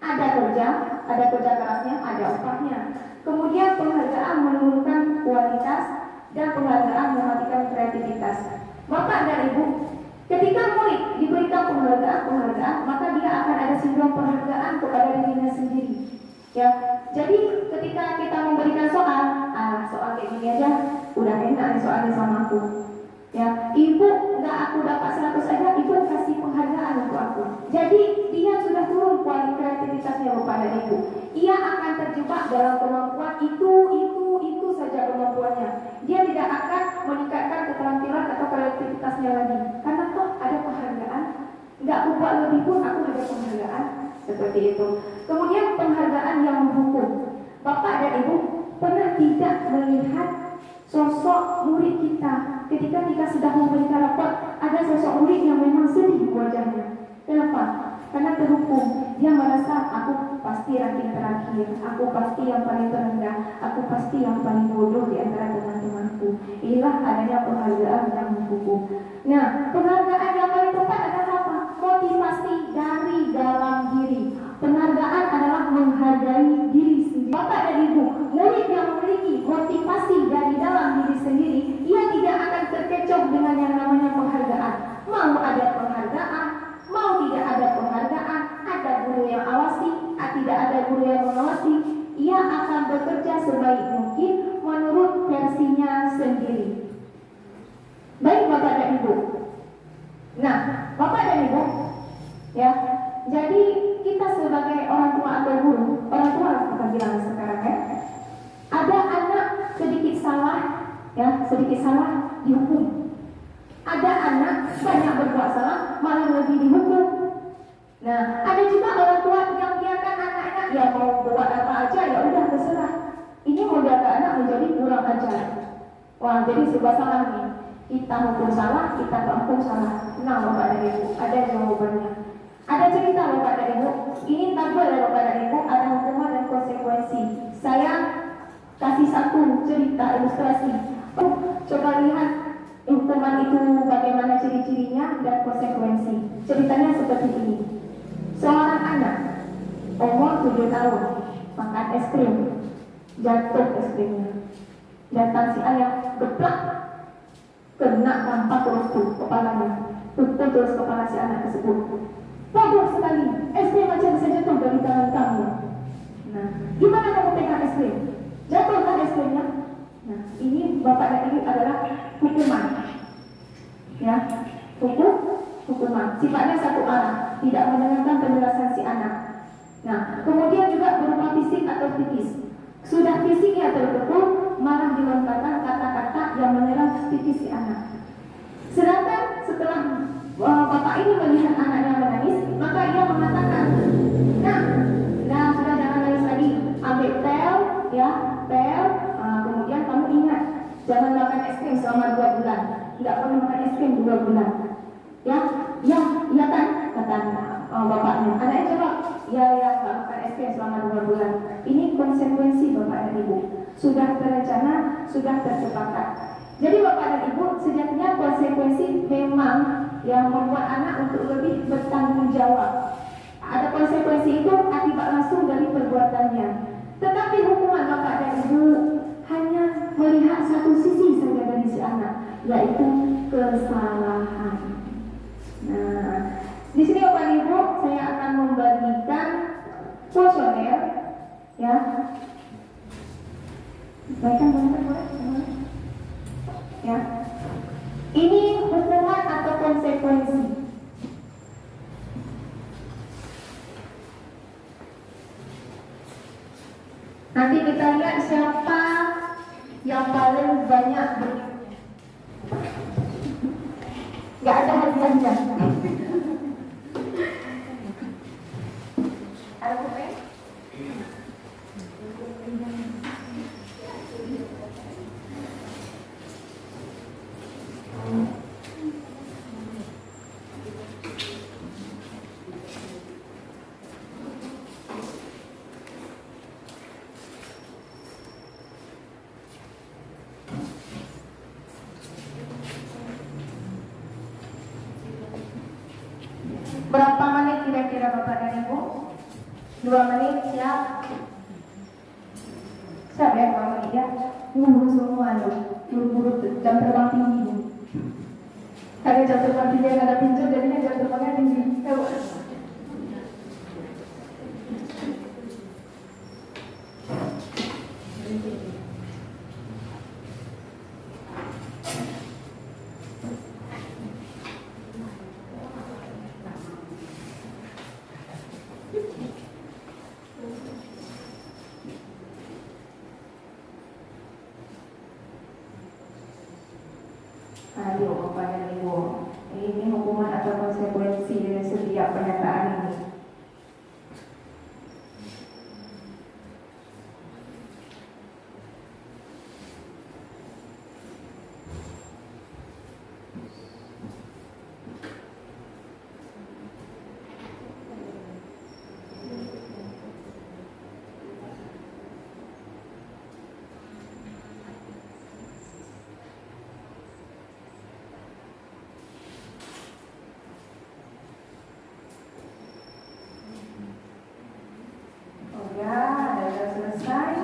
Ada kerja kerasnya, ada upahnya. Kemudian penghargaan menurunkan kualitas dan penghargaan mematikan kreativitas. Bapak dan Ibu, ketika murid diberikan penghargaan, maka dia akan ada sindrom penghargaan kepada dirinya sendiri. Ya, jadi ketika kita memberikan soal kayak gini aja, udah enak nih soalnya sama aku. Ya, ibu nggak aku dapat 100 aja, ibu kasih penghargaan untuk aku. Jadi dia sudah turun kualitas kreativitasnya Bapak dan Ibu. Ia akan terjebak dalam kemampuan itu saja kemampuannya. Dia tidak akan meningkatkan keterampilan atau kreativitasnya lagi. Karena toh ada penghargaan. Nggak aku buat lebih pun aku ada penghargaan. Seperti itu. Kemudian penghargaan yang menghukum. Bapak dan Ibu pernah tidak melihat sosok murid kita ketika kita sudah memberikan rapor, ada sosok murid yang memang sedih wajahnya. Kenapa? Karena terhukum. Dia merasa aku pasti ranking terakhir, aku pasti yang paling terendah, aku pasti yang paling bodoh di antara teman-temanku. Inilah adanya penghargaan yang menghukum. Nah, penghargaan yang paling tepat adalah apa? Motivasi dari dalam diri. Penghargaan adalah menghargai diri sendiri. Bapak dan Ibu, murid yang memiliki motivasi dari dalam diri sendiri, ia tidak akan terkecoh dengan yang namanya penghargaan. Mau ada penghargaan, mau tidak ada penghargaan, ada guru yang awasi, tidak ada guru yang mengawasi, ia akan bekerja sebaik mungkin menurut versinya sendiri. Baik Bapak dan Ibu. Nah, Bapak dan Ibu, ya, jadi kita sebagai orang tua atau guru, orang tua kita bilang sekarang ya, ada anak sedikit salah, ya, sedikit salah dihukum. Ada anak banyak berbuat salah malah lebih dihukum. Nah, ada juga orang tua yang biarkan anaknya ya mau buat apa aja ya udah terserah. Ini membiarkan anak menjadi kurang ajar. Wah, jadi serba salah nih. Kita hukum salah, kita tak hukum salah. Nah, Bapak dan Ibu, ada jawabannya. Ada cerita Bapak dan Ibu. Ini tabel ya Bapak dan Ibu, ada hukuman dan konsekuensi. Saya kasih satu cerita ilustrasi. Coba lihat hukuman itu bagaimana ciri-cirinya dan konsekuensi. Ceritanya seperti ini. Seorang anak umur 7 tahun makan es krim, jatuh es krimnya. Datang si ayah, geplak, kena nampak terus kepalanya, tutup terus kepala si anak tersebut. Bodoh sekali, es krim aja bisa jatuh dari tangan kamu. Nah, gimana kamu pegang es krim? Jatuh kan es krimnya? Nah, ini Bapak dan Ibu adalah hukuman. Ya, hukuman. Sifatnya satu arah, tidak mendengarkan penjelasan si anak. Nah, kemudian juga berupa fisik atau psikis. Sudah fisiknya terpukul, malah dilontarkan kata-kata yang menyerang psikis si anak. Sedangkan setelah bapak ini melihat anaknya menangis, maka ia mengatakan, nah sudah jangan nangis lagi, ambil pel, ya, pel. Kemudian kamu ingat, jangan makan es krim selama 2 bulan. Tidak boleh makan es krim 2 bulan. Ya kan, kata bapaknya. Anaknya jawab, ya, nggak makan es krim selama 2 bulan. Ini konsekuensi Bapak dan Ibu. Sudah terencana, sudah tersepakat. Jadi Bapak dan Ibu, sejatinya konsekuensi memang yang membuat anak untuk lebih bertanggung jawab. Ada konsekuensi itu akibat langsung dari perbuatannya. Tetapi hukuman Bapak dan Ibu hanya melihat satu sisi saja dari si anak, yaitu kesalahan. Nah, di sini Bapak dan Ibu saya akan membagikan kuesioner Baikkan boleh. Ya. Ini hukuman atau konsekuensi? Nanti kita lihat siapa yang paling banyak berikutnya. Gak ada hadiahnya. Ada pulpen? Berapa menit kira-kira Bapak dan Ibu? 2 menit, siap? Siap ya 2 menit ya? Buru semua loh, buru-buru jam terbang tinggi. Karena jam terbang tinggi yang ada pintu, jadinya jam terbangnya tinggi. Ayo Bapak dan Ibu, ini hukuman atau konsekuensi dari setiap pernyataan ini. Sudah selesai.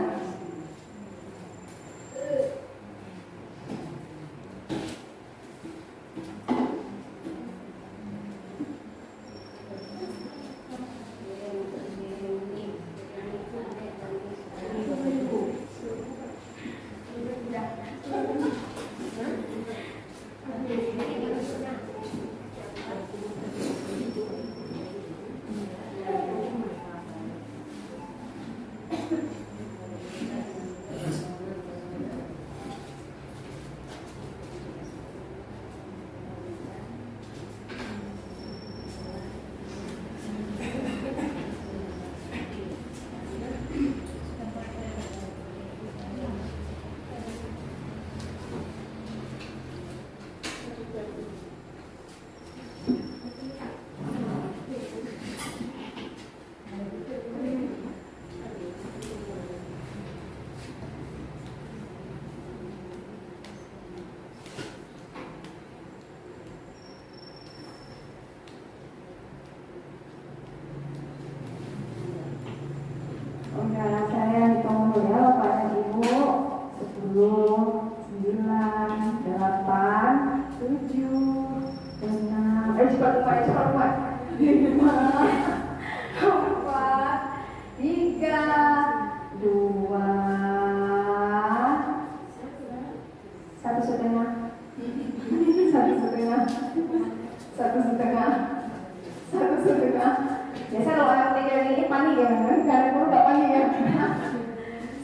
Udah saya hitung dulu ya Bapak dan Ibu. 10, 9, 8, 7, 6. Cepat Bapak, cepat Bapak. 5, 4, 3, 2, 1,5. 1,5. Biasa kalau orang tinggal ini panik ya, karena aku gak panik ya.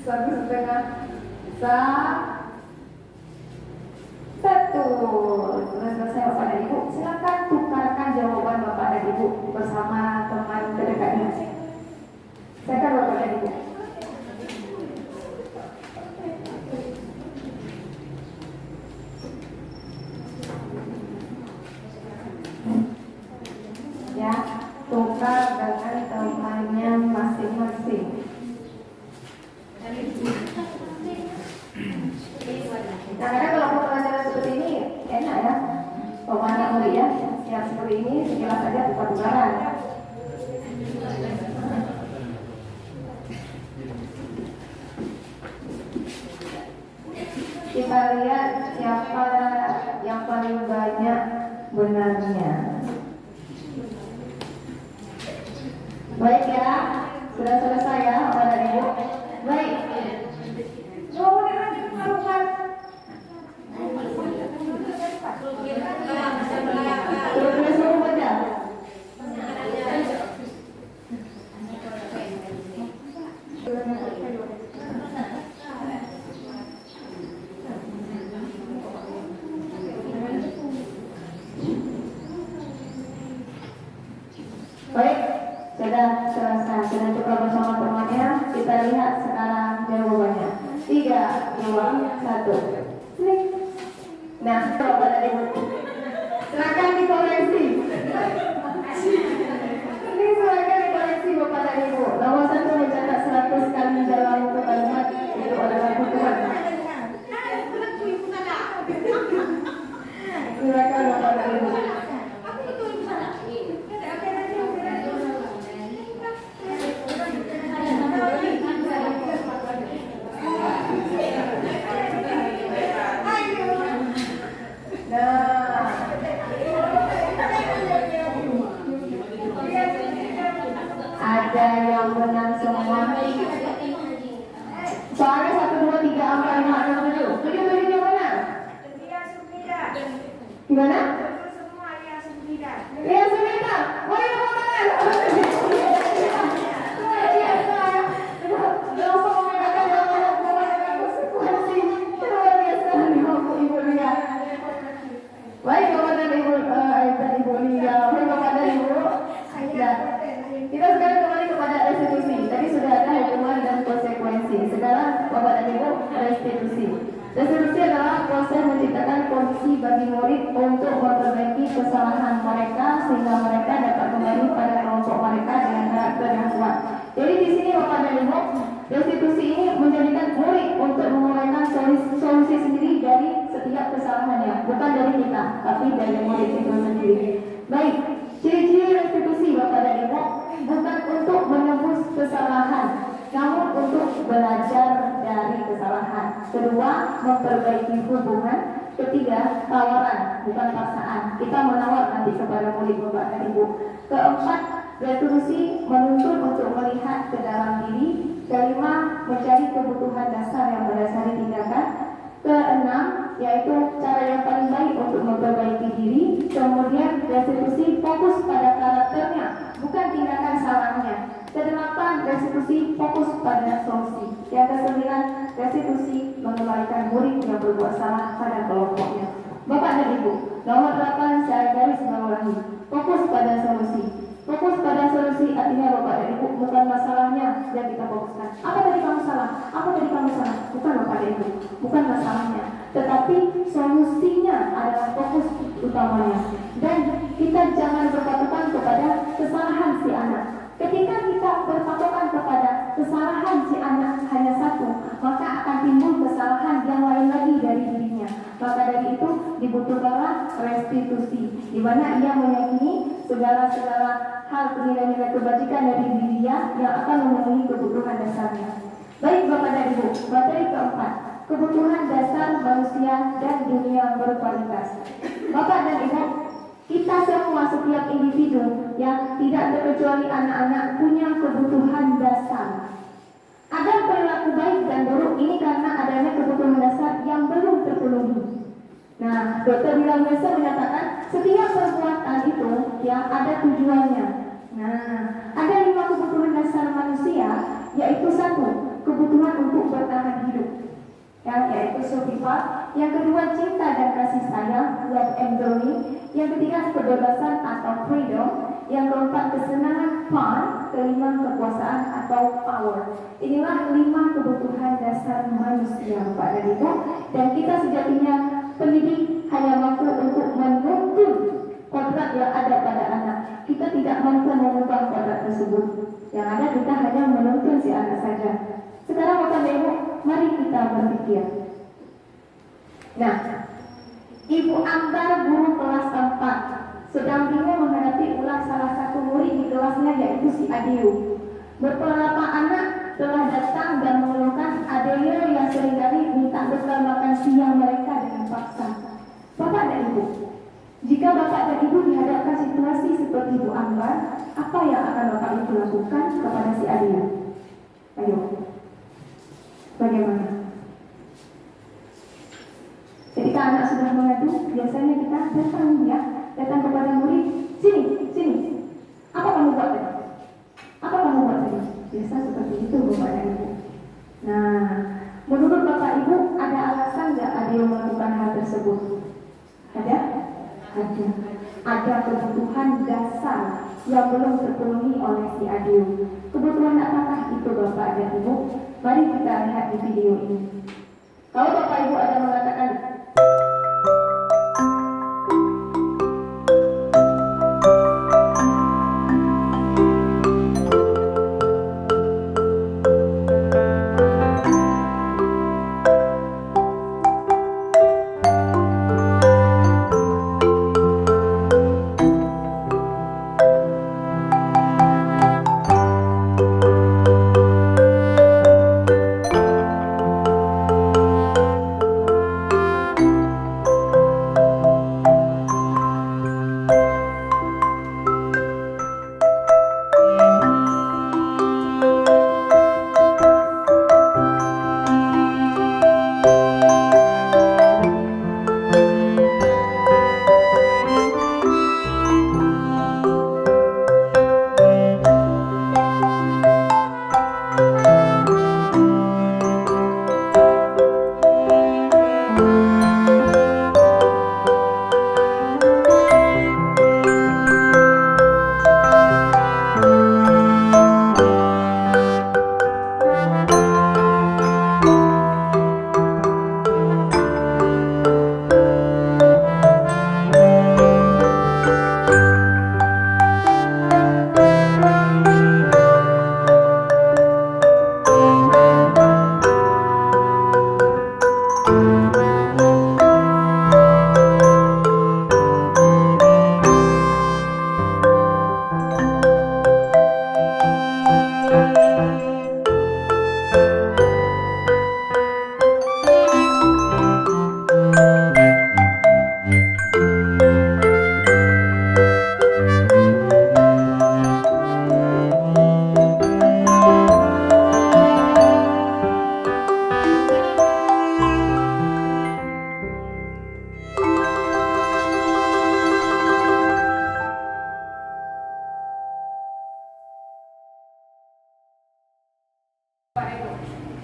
1,5. 1. Sudah selesai Bapak dan Ibu. Silakan tukarkan jawaban Bapak dan Ibu bersama teman terdekatnya. Silakan Bapak dan Ibu. Ya, tukar dengan temannya masing-masing. Nah, karena kalau pembelajaran seperti ini enak ya, pemahaman murid ya, siap seperti ini sekilas saja tukar-tukaran. Kita lihat siapa yang paling banyak benarnya. Baik ya, sudah selesai ya Bapak dan Ibu. Baik. teman-temannya. Kita lihat sekarang jawabannya. 3, 2, 1. Klik. Nah, Bapak dan Ibu, silakan dikoreksi. Ini silakan dikoreksi Bapak dan Ibu. Nomor 1 mencatat 100 kali dalam satu kalimat itu adalah kebutuhan. Silakan Bapak dan Ibu. Ada yang menang semua. Soalnya 1, 2, 3, 4, 5, 6, 7. 7 yang mana? Gimana? Iya, Sumita. Oh, iya, Bapak. Luar biasa. Langsung membedakan yang mana konsekuensi. Luar biasa. Ibu Lia. Baik, Bapak dan Ibu. Ibu Lia. Baik, Bapak dan Ibu. Ya. Kita sekarang kembali kepada restitusi. Tadi sudah ada hukuman dan konsekuensi. Sekarang Bapak dan Ibu, restitusi. Restitusi adalah proses menciptakan kondisi bagi murid untuk memperbaiki kesalahan mereka sehingga mereka dapat kembali pada kelompok mereka dengan karakter yang kuat. Jadi di sini Bapak dan Ibu, restitusi ini menjadikan murid untuk memulaikan solusi sendiri dari setiap kesalahannya, bukan dari kita, tapi dari murid itu sendiri. Baik, ciri-ciri restitusi Bapak dan Ibu bukan untuk menebus kesalahan, namun untuk belajar dari kesalahan. Kedua, memperbaiki hubungan. Ketiga, tawaran, bukan paksaan. Kita menawar nanti kepada murid Bapak dan Ibu. Keempat, restitusi menuntut untuk melihat ke dalam diri. Kelima, mencari kebutuhan dasar yang mendasari tindakan. Keenam, yaitu cara yang paling baik untuk memperbaiki diri. Kemudian restitusi fokus pada karakternya, bukan tindakan salahnya. Kedelapan, restitusi fokus pada solusi. Yang kesembilan, restitusi mengembalikan murid yang berbuat salah pada kelompoknya. Bapak dan Ibu, nomor 8 saya garis bawahi, fokus pada solusi. Fokus pada solusi artinya Bapak dan Ibu bukan masalahnya yang kita fokuskan. Apa tadi kamu salah? Apa tadi kamu salah? Bukan Bapak dan Ibu, bukan masalahnya, tetapi solusinya adalah fokus utamanya. Dan kita jangan berpatokan kepada kesalahan si anak. Ketika kita berpatokan kepada kesalahan si anak hanya satu, maka akan timbul kesalahan yang lain lagi dari dirinya. Maka dari itu dibutuhkanlah restitusi, di mana ia meyakini segala hal nilai-nilai kebajikan dari diri dia yang akan memenuhi kebutuhan dasarnya. Baik Bapak dan Ibu, materi keempat, kebutuhan dasar manusia dan dunia berkualitas. Bapak dan Ibu, kita semua setiap individu yang tidak terkecuali anak-anak punya kebutuhan dasar. Ada perilaku baik dan buruk ini karena adanya kebutuhan dasar yang belum terpenuhi. Nah, Dr. William Glasser menyatakan setiap perbuatan itu yang ada tujuannya. Nah, ada 5 kebutuhan dasar manusia, yaitu 1, kebutuhan untuk bertahan hidup, yaitu survival. Yang kedua, cinta dan kasih sayang, love and belonging. Yang ketiga, kebebasan atau freedom. Yang keempat, kesenangan, fun. Kelima, kekuasaan atau power. Inilah 5 kebutuhan dasar manusia, Bapak dan Ibu. Dan kita sejatinya pendidik hanya mampu untuk menuntun kodrat yang ada pada anak. Kita tidak mampu mengubah kodrat tersebut. Yang ada kita hanya menuntun si anak saja. Sekarang Bapak dan Ibu, mari kita berpikir. Nah, Ibu Ambar guru kelas 4 sedang bingung menghadapi ulah salah satu murid di kelasnya, yaitu si Adeu. Beberapa anak telah datang dan mengeluhkan Adeu yang seringkali minta bekal makan siang mereka dengan paksa. Bapak dan Ibu, jika Bapak dan Ibu dihadapkan situasi seperti Ibu Ambar, apa yang akan Bapak Ibu lakukan kepada si Adeu? Ayo, bagaimana? Ketika anak sudah mengadu, biasanya kita datang kepada murid, sini. Apa kamu buat tadi? Apa kamu buat tadi? Biasa seperti itu Bapak dan Ibu. Nah, menurut Bapak Ibu ada alasan nggak ada yang melakukan hal tersebut? Ada? Ada kebutuhan dasar dasar yang belum terpenuhi oleh si Adio. Kebutuhan apakah itu Bapak dan Ibu? Mari kita lihat di video ini. Kalau Bapak Ibu ada mengatakan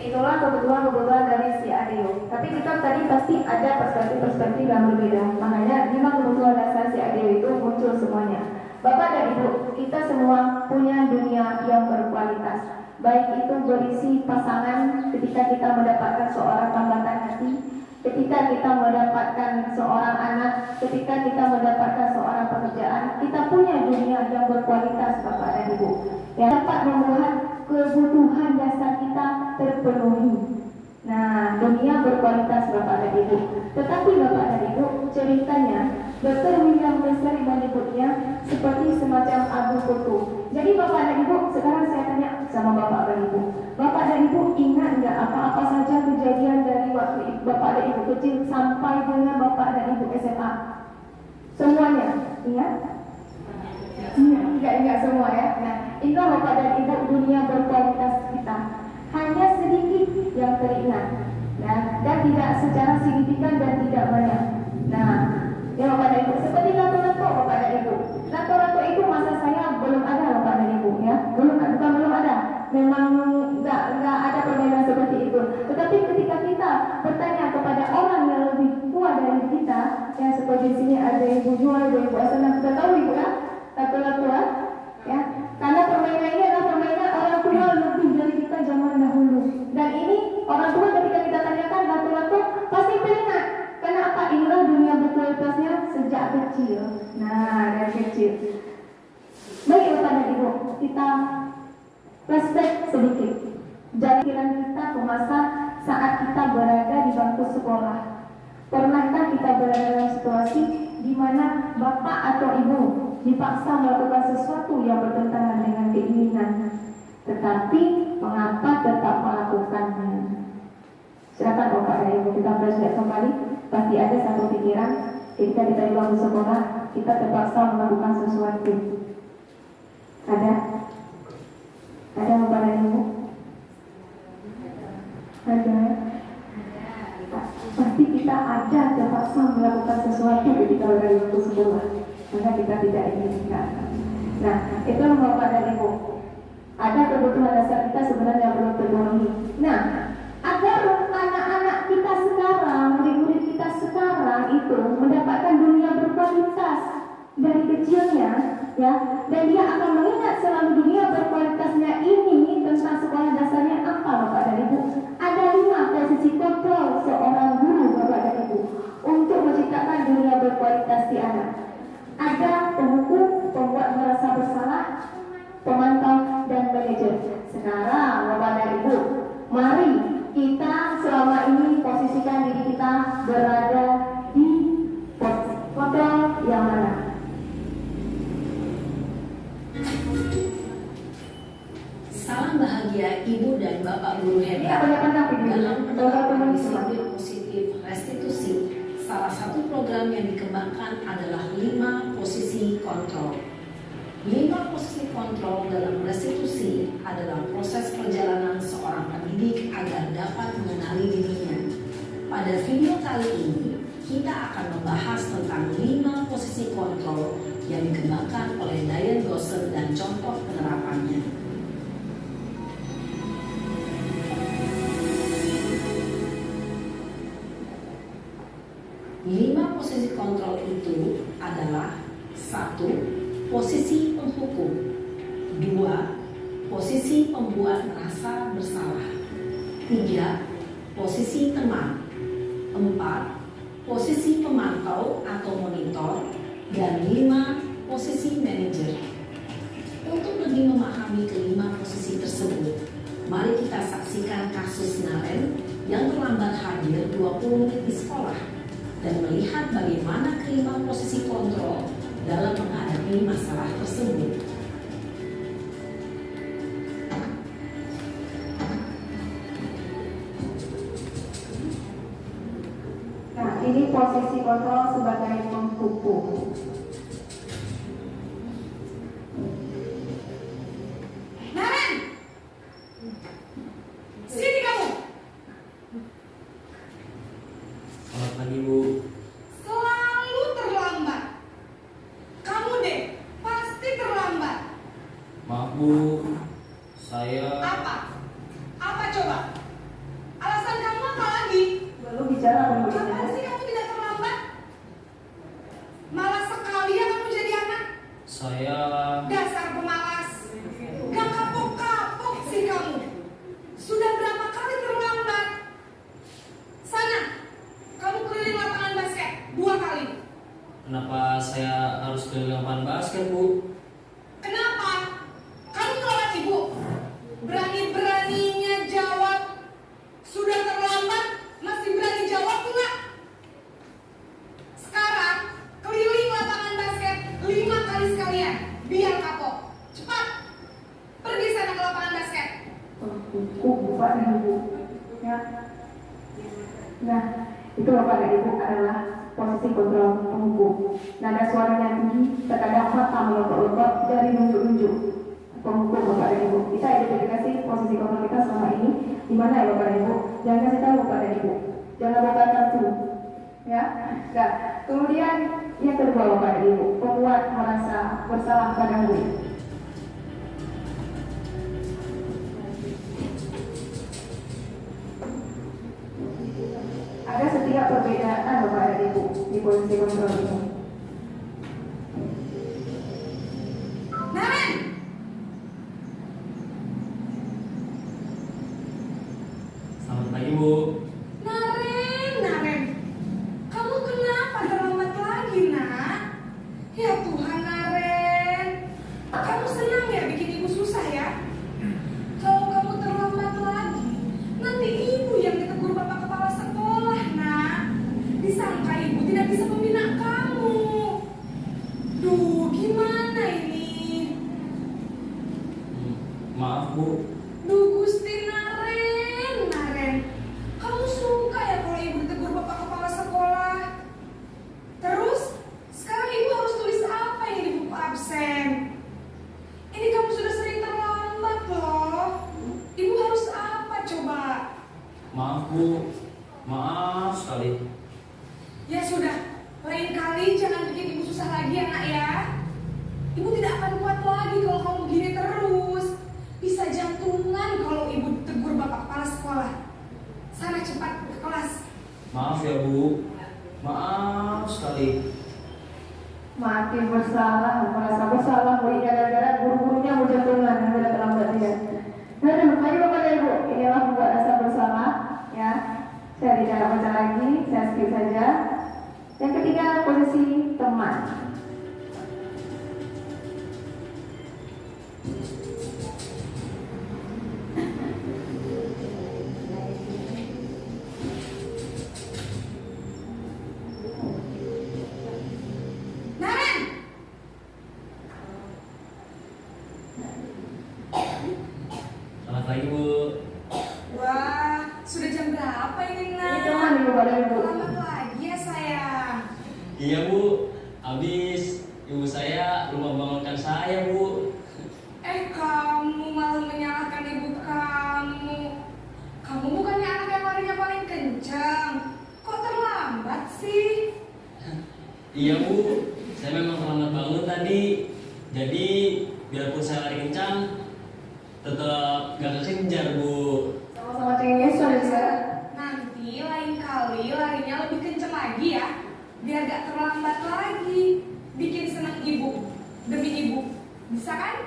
itulah kebutuhan-kebutuhan dari si Adio. Tapi kita tadi pasti ada perspektif-perspektif yang berbeda. Makanya 5 kebutuhan dasar si Adio itu muncul semuanya. Bapak dan Ibu, kita semua punya dunia yang berkualitas. Baik itu berisi pasangan ketika kita mendapatkan seorang tambatan hati, ketika kita mendapatkan seorang anak, ketika kita mendapatkan seorang pekerjaan. Kita punya dunia yang berkualitas Bapak dan Ibu, yang dapat membuat kebutuhan dasar kita terpenuhi. Nah, dunia berkualitas Bapak dan Ibu. Tetapi Bapak dan Ibu, ceritanya Dr. William Lestari menyebutnya seperti semacam abu kutu. Jadi Bapak dan Ibu, sekarang saya tanya sama Bapak dan Ibu. Bapak dan Ibu ingat nggak apa-apa saja kejadian dari waktu Bapak dan Ibu kecil sampai dengan Bapak dan Ibu SMA? Semuanya ingat? Enggak semua ya. Nah, inilah Bapak dan Ibu dunia berkualitas kita. Hanya sedikit yang teringat, ya, dan tidak secara signifikan dan tidak banyak. Nah, ya Bapak dan Ibu, seperti lato-lato Bapak dan Ibu. Lato-lato itu masa saya belum ada Bapak dan Ibu, ya, belum ada. Memang enggak ada permainan seperti itu. Tetapi ketika kita bertanya kepada orang yang lebih tua dari kita, yang seperti di sini ada Ibu Jual, ada Ibu Asana, kita tahu Ibu ya, lato-lato ya. Karena permainan ini adalah permainan orang tua lebih dari kita zaman dahulu. Dan ini orang tua ketika kita tanyakan lato-lato pasti teringat. Kenapa? Inilah dunia berkualitasnya sejak kecil. Nah, dari kecil. Baik Bapak dan Ibu, kita flashback sedikit. Jadikan kita ke masa saat kita berada di bangku sekolah. Pernahkah kita berada dalam situasi di mana Bapak atau Ibu dipaksa melakukan sesuatu yang bertentangan dengan keinginan, tetapi mengapa tetap melakukannya? Silakan Bapak dan Ibu, kita flashback kembali. Pasti ada satu pikiran ketika kita di bangku sekolah, kita terpaksa melakukan sesuatu. Ada Bapak dan Ibu? Ada. Pasti kita ada terpaksa melakukan sesuatu ketika berada di bangku sekolah. Maka kita tidak inginkan. Nah, itulah Bapak dan Ibu. Ada kebutuhan dasar kita sebenarnya belum terpenuhi. Nah, agar anak-anak kita sekarang, murid-murid kita sekarang itu mendapatkan dunia berkualitas dari kecilnya, ya, berbahagia Ibu dan Bapak guru Ini hebat. apa ini? Dalam Bapak penerapan teman disiplin positif restitusi, salah satu program yang dikembangkan adalah 5 posisi kontrol. 5 posisi kontrol dalam restitusi adalah proses perjalanan seorang pendidik agar dapat mengenali dirinya. Pada video kali ini, kita akan membahas tentang 5 posisi kontrol yang dikembangkan oleh Diane Gosser dan contoh penerapannya. 5 posisi kontrol itu adalah 1. Posisi penghukum. 2. Posisi pembuat merasa bersalah. 3. Posisi teman. 4. Posisi pemantau atau monitor. Dan 5. Posisi manajer. Untuk lebih memahami kelima posisi tersebut, mari kita saksikan kasus Naren yang terlambat hadir 20 menit di sekolah dan melihat bagaimana kelima posisi kontrol dalam menghadapi masalah tersebut. Nah, ini posisi kontrol sebagai penghukum. Naren! Sini kamu! Selamat pagi, Bu. Selalu terlambat. Kamu deh, pasti terlambat. Maaf, Bu. Saya Apa? Apa coba? Alasan kamu apa lagi? Belum bicara Kapan sih kamu tidak terlambat? Malas sekali ya kamu jadi anak. saya Dasar pemalas. Gak kapok-kapok sih kamu. Sudah berapa kali terlambat? Sana, kamu keliling lapangan basket 2 kali. kenapa saya harus keliling lapangan basket, Bu? Kenapa? Kamu melawan ibu. Berani-beraninya jawab. Sudah terlambat, masih berani jawab enggak? Sekarang, keliling lapangan basket 5 kali sekalian. Biar kapok. Cepat. Pergi sana ke lapangan basket. penghukum Bapak dan Ibu. Ya. Nah, itu Bapak dan Ibu adalah posisi kontrol penghukum. Nada suaranya tinggi, terkadang mata melotot-lotot dari nunjuk-nunjuk. Penghukum Bapak dan Ibu. Kita identifikasi posisi kontrol kita selama ini di mana ya Bapak dan Ibu? Jangan kasih tahu Bapak dan Ibu. Jangan buka kartu. Ya. Nah, kemudian yang kedua Bapak dan Ibu, pembuat merasa bersalah pada murid. Ada setiap perbedaan Bapak dan Ibu di posisi kontrol ini. Naren! Selamat pagi, Bu. Naren. Kamu kenapa terlambat lagi, nak? Ya Tuhan, Naren. Kamu senang ya bikin ibu susah ya? Kalau kamu terlambat lagi, nanti ibu yang ditegur bapak kepala sekolah, nak. Disangka ibu tidak bisa membina kamu. Duh, gimana ini? Maaf, Bu. Duh, Gusti Naren. Kamu suka ya kalau ibu ditegur bapak kepala sekolah? Terus, sekarang ibu harus tulis apa yang di buku absen? Ini kamu sudah sering terlambat loh. Ibu harus apa coba? Maaf, Bu. Maaf sekali. Ya sudah, lain kali jangan bikin ibu susah lagi ya nak ya. Ibu tidak akan kuat lagi kalau kamu begini terus. Bisa jantungan kalau ibu tegur bapak kepala sekolah. Sana cepat ke kelas. Maaf ya, Bu. Maaf sekali. Makin bersalah, merasa bersalah, muridnya gara-gara guru-gurunya mau jantungan yang sudah terlambat ya. Nah, mari Bapak dan Ibu, inilah membuat rasa bersalah, ya. Saya tidak baca lagi, saya skip saja. Yang ketiga, posisi teman. Naren! Selamat pagi, pagi Bu. Wah, sudah jam berapa ini nak? Ini teman ibu pada ibu. Selamat lagi ya sayang. Iya Bu, habis ibu saya lupa bangunkan saya Bu. Kamu malah menyalahkan ibu kamu. Kamu bukannya anak yang larinya paling kencang. Kok terlambat sih? Iya Bu, saya memang terlambat bangun tadi. Jadi biarpun saya lari kencang, tetap gak kekejar Bu. Sama-sama cengeng ya sekarang. Nanti lain kali larinya lebih kencang lagi ya. Biar gak terlambat lagi. Bikin senang ibu. Demi ibu. Bisa kan?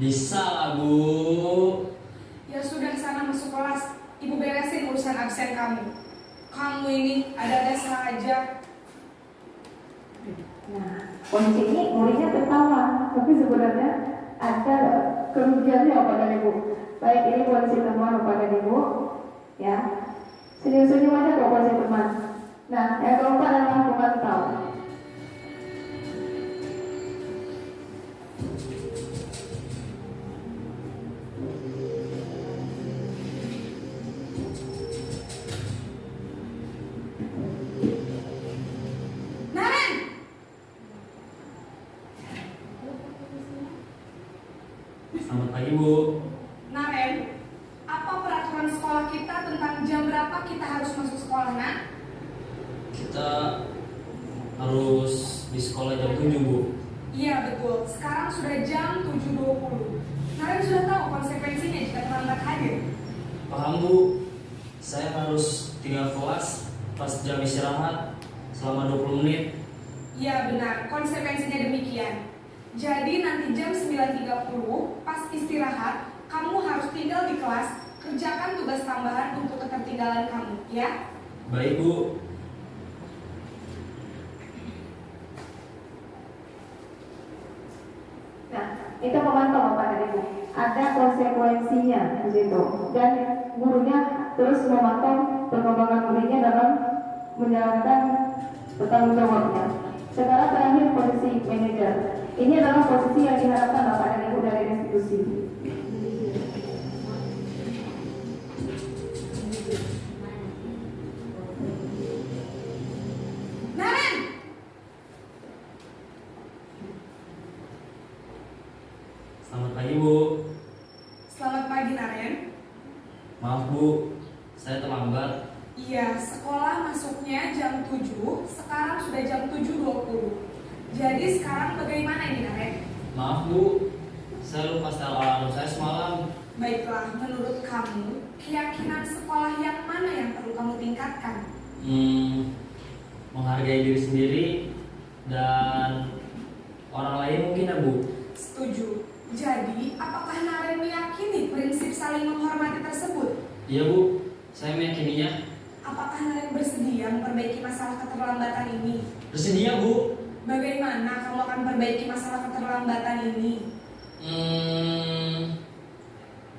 Bisa lah Bu. Ya sudah, sana masuk kelas. Ibu beresin urusan absen kamu. Kamu ini ada-ada saja. Nah, kondisi ini muridnya tertawa, tapi sebenarnya ada kerugiannya Bapak dan Ibu. Baik, ini kondisi teman Bapak dan Ibu, ya. Senyum-senyum aja kok kondisi teman. Nah, yang keempat adalah memantau. Naren! Selamat pagi Bu. Naren, apa peraturan sekolah kita tentang jam berapa kita harus masuk sekolah, nak? Kita harus di sekolah jam 7 Bu. Iya betul, sekarang sudah jam 7.20. Naren sudah tahu konsekuensinya jika terlambat hadir. Paham Bu, saya harus tinggal kelas pas jam istirahat selama 20 menit. Iya benar, konsekuensinya demikian. Jadi nanti jam 9.30 pas istirahat, kamu harus tinggal di kelas, kerjakan tugas tambahan untuk ketertinggalan kamu, ya? Baik Bu. Nah, itu memantau Bapak dan Ibu. Ada konsekuensinya di situ. Dan gurunya terus memantau perkembangan muridnya dalam menjalankan bertanggung jawabnya. Sekarang terakhir posisi manajer. Ini adalah posisi yang diharapkan Bapak dan Ibu dari institusi. Naren! Selamat pagi Bu. Selamat pagi, Naren. Maaf Bu, saya terlambat. Iya, sekolah masuknya jam 7, sekarang sudah jam 7.20. Jadi sekarang bagaimana ini, Naren? Maaf Bu, saya lupa setel alarm saya semalam. Baiklah, menurut kamu, keyakinan sekolah yang mana yang perlu kamu tingkatkan? Menghargai diri sendiri dan orang lain mungkin ya Bu. Setuju. Jadi, apakah Naren meyakini prinsip saling menghormati tersebut? Iya Bu, saya meyakininya. Apakah Naren bersedia memperbaiki masalah keterlambatan ini? Bersedia Bu. Bagaimana kamu akan perbaiki masalah keterlambatan ini?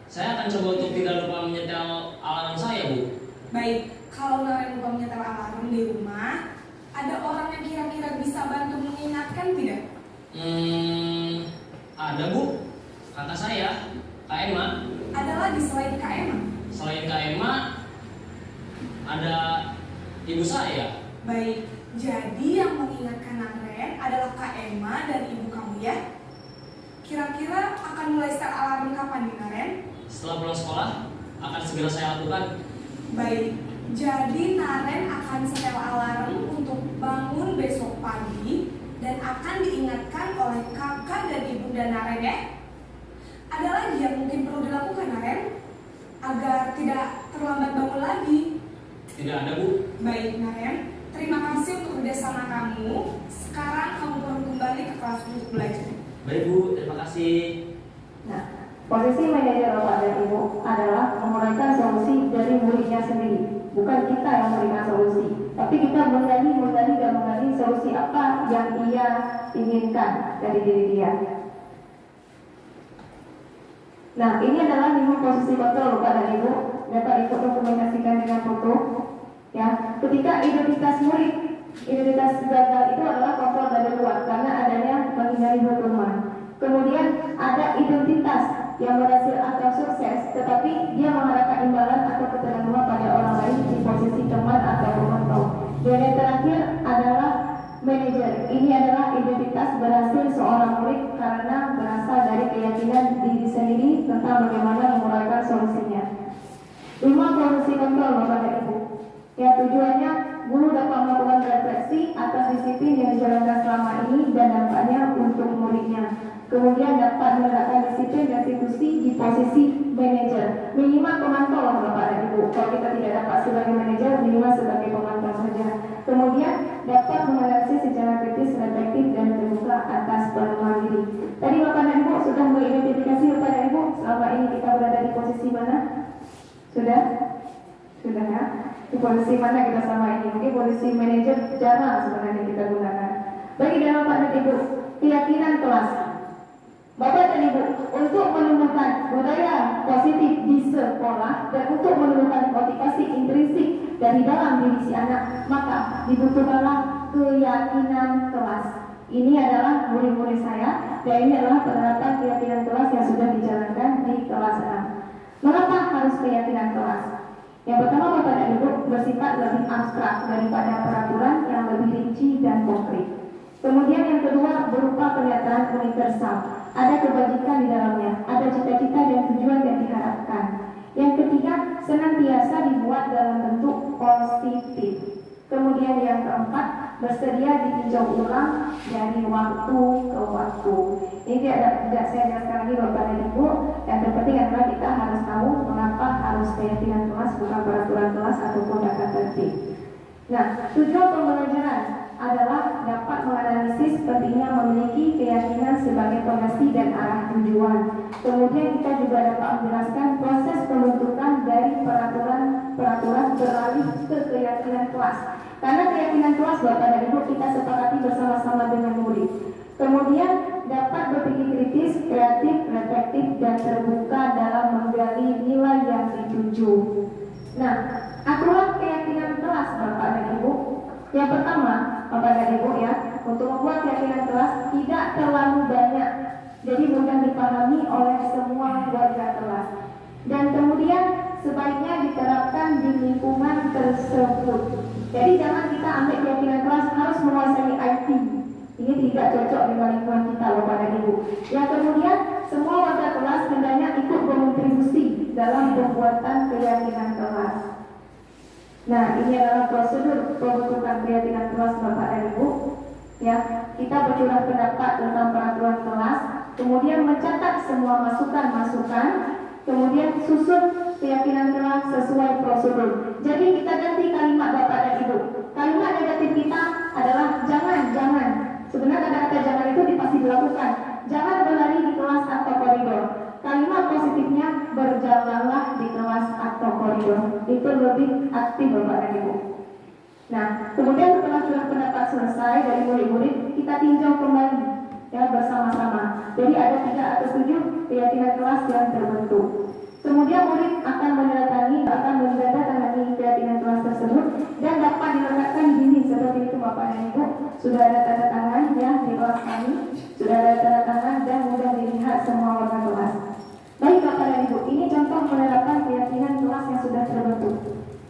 Saya akan coba untuk tidak lupa menyetel alarm saya Bu. Baik, kalau Naren lupa menyetel alarm di rumah, ada orang yang kira-kira bisa bantu mengingatkan tidak? Ada Bu, kata saya, Kak Emma. Ada lagi selain Kak Emma? Selain Kak Emma, ada ibu saya. Baik, jadi yang mengingatkan Naren adalah Kak Emma dan ibu kamu ya? Kira-kira akan mulai setel alarm kapan nih, Naren? Setelah pulang sekolah, akan segera saya lakukan. Baik, jadi Naren akan setel alarm untuk bangun besok pagi dan akan diingatkan oleh kakak dan ibunda Naren ya. Ada lagi yang mungkin perlu dilakukan, Naren, agar tidak terlambat bangun lagi? Tidak ada Bu. Baik, Naren, terima kasih untuk kerjasama kamu. Sekarang kamu perlu kembali ke kelas untuk belajar. Baik Bu, terima kasih. Nah, posisi manajer Bapak dan Ibu adalah memulaikan solusi dari muridnya sendiri. Bukan kita yang memberikan solusi, tapi kita menggali dan menggali solusi apa yang ia inginkan dari diri dia. Nah, ini adalah 5 posisi kontrol Bapak dan Ibu. Dapat Ibu dokumentasikan dengan foto. Ya, ketika identitas murid, identitas gagal itu adalah kontrol dari luar karena adanya menghindari hukuman. Kemudian ada identitas yang berhasil atrasur sukses, tetapi dia mengharapkan imbalan atau ketenangan pada orang lain di posisi teman atau pemantau. Dan yang terakhir adalah manajer. Ini adalah identitas berhasil seorang murid karena berasal dari keyakinan diri sendiri tentang bagaimana menguraikan solusinya. 5 fungsi kontrol Bapak dan Ibu. Ya, tujuannya guru dapat melakukan refleksi atas disiplin yang dijalankan selama ini dan dampaknya untuk muridnya. Kemudian dapat menegakkan disiplin restitusi di posisi manajer. Minimal pemantau Bapak dan Ibu. Kalau kita tidak dapat sebagai manajer, minimal sebagai pemantau saja. Kemudian dapat menganalisis secara kritis, reflektif dan terbuka atas pengembangan diri. Tadi Bapak dan Ibu sudah mengidentifikasi Bapak dan Ibu selama ini kita berada di posisi mana? Sudah? Sudah ya? Di posisi mana kita selama ini? Mungkin posisi manajer jarang sebenarnya kita gunakan. Bagi dalam Bapak dan Ibu, keyakinan kelas. Bapak dan Ibu, untuk menumbuhkan budaya positif di sekolah dan untuk menumbuhkan motivasi intrinsik dari dalam diri si anak, maka dibutuhkanlah keyakinan kelas. Ini adalah murid-murid saya dan ini adalah penerapan keyakinan kelas yang sudah dijalankan di kelas 6. Mengapa harus keyakinan kelas? Yang pertama Bapak dan Ibu bersifat lebih abstrak daripada peraturan yang lebih rinci dan konkret. Kemudian yang kedua berupa pernyataan universal. Ada kebajikan di dalamnya, ada cita-cita dan tujuan yang diharapkan. Yang ketiga, senantiasa dibuat dalam bentuk positif. Kemudian yang keempat, bersedia ditinjau ulang dari waktu ke waktu. Ini tidak saya jelaskan lagi Bapak dan Ibu. Yang terpenting adalah kita harus tahu mengapa harus keyakinan kelas bukan peraturan kelas ataupun data tertib. Nah, tujuan pembelajaran adalah dapat menganalisis pentingnya memiliki keyakinan sebagai fondasi dan arah tujuan. Kemudian kita juga dapat menjelaskan proses pembentukan dari peraturan beralih ke keyakinan kelas. Karena keyakinan kelas Bapak dan Ibu kita sepakati bersama-sama dengan murid. Kemudian dapat berpikir kritis, kreatif, reflektif dan terbuka dalam menggali nilai yang dituju. Nah, aturan keyakinan kelas Bapak dan Ibu. Yang pertama, Bapak dan Ibu ya, untuk membuat keyakinan kelas tidak terlalu banyak, jadi mudah dipahami oleh semua warga kelas. Dan kemudian sebaiknya diterapkan di lingkungan tersebut. Jadi jangan kita ambil keyakinan kelas harus menguasai IT. Ini tidak cocok dengan lingkungan kita Bapak dan Ibu. Yang kemudian semua warga kelas hendaknya ikut berkontribusi dalam pembuatan keyakinan kelas. Nah, ini adalah prosedur pembentukan keyakinan kelas Bapak dan Ibu. Ya, kita bercurah pendapat tentang peraturan kelas, kemudian mencatat semua masukan-masukan, kemudian susun keyakinan kelas sesuai prosedur. Jadi kita ganti kalimat Bapak dan Ibu. Kalimat negatif kita adalah jangan. Sebenarnya kata-kata jangan itu pasti dilakukan. Jangan berlari di kelas atau koridor. Kalimat positifnya berjalanlah di kelas atau koridor. Itu lebih aktif Bapak dan Ibu. Nah, kemudian setelah curah pendapat selesai dari murid-murid, kita tinjau kembali ya bersama-sama. Jadi ada 3 atau 7 keyakinan kelas yang terbentuk. Kemudian murid akan menandatangani keyakinan kelas tersebut dan dapat diletakkan di sini seperti itu Bapak dan Ibu. Sudah ada tanda tangan ya di kelas kami, sudah ada tanda tangan dan mudah dilihat semua warga kelas. Baik Bapak dan Ibu, ini contoh penerapan keyakinan kelas yang sudah terbentuk.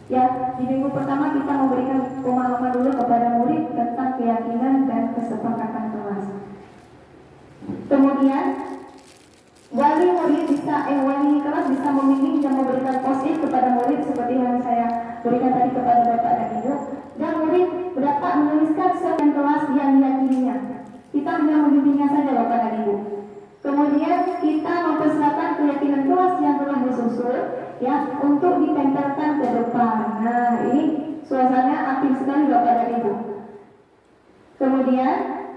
Ya, di minggu pertama kita memberikan pemahaman dulu kepada murid tentang keyakinan dan kesepakatan kelas. Kemudian wali kelas bisa membimbing dan memberikan post-it kepada murid seperti yang saya berikan tadi kepada Bapak dan Ibu. Dan murid dapat menuliskan sekian kelas yang diyakininya. Kita hanya membimbingnya saja Bapak dan Ibu. Kemudian kita mempersiapkan keyakinan kelas yang telah disusun ya untuk ditempelkan ke depan. Nah, ini suasananya aktif sekali Bapak dan Ibu. Kemudian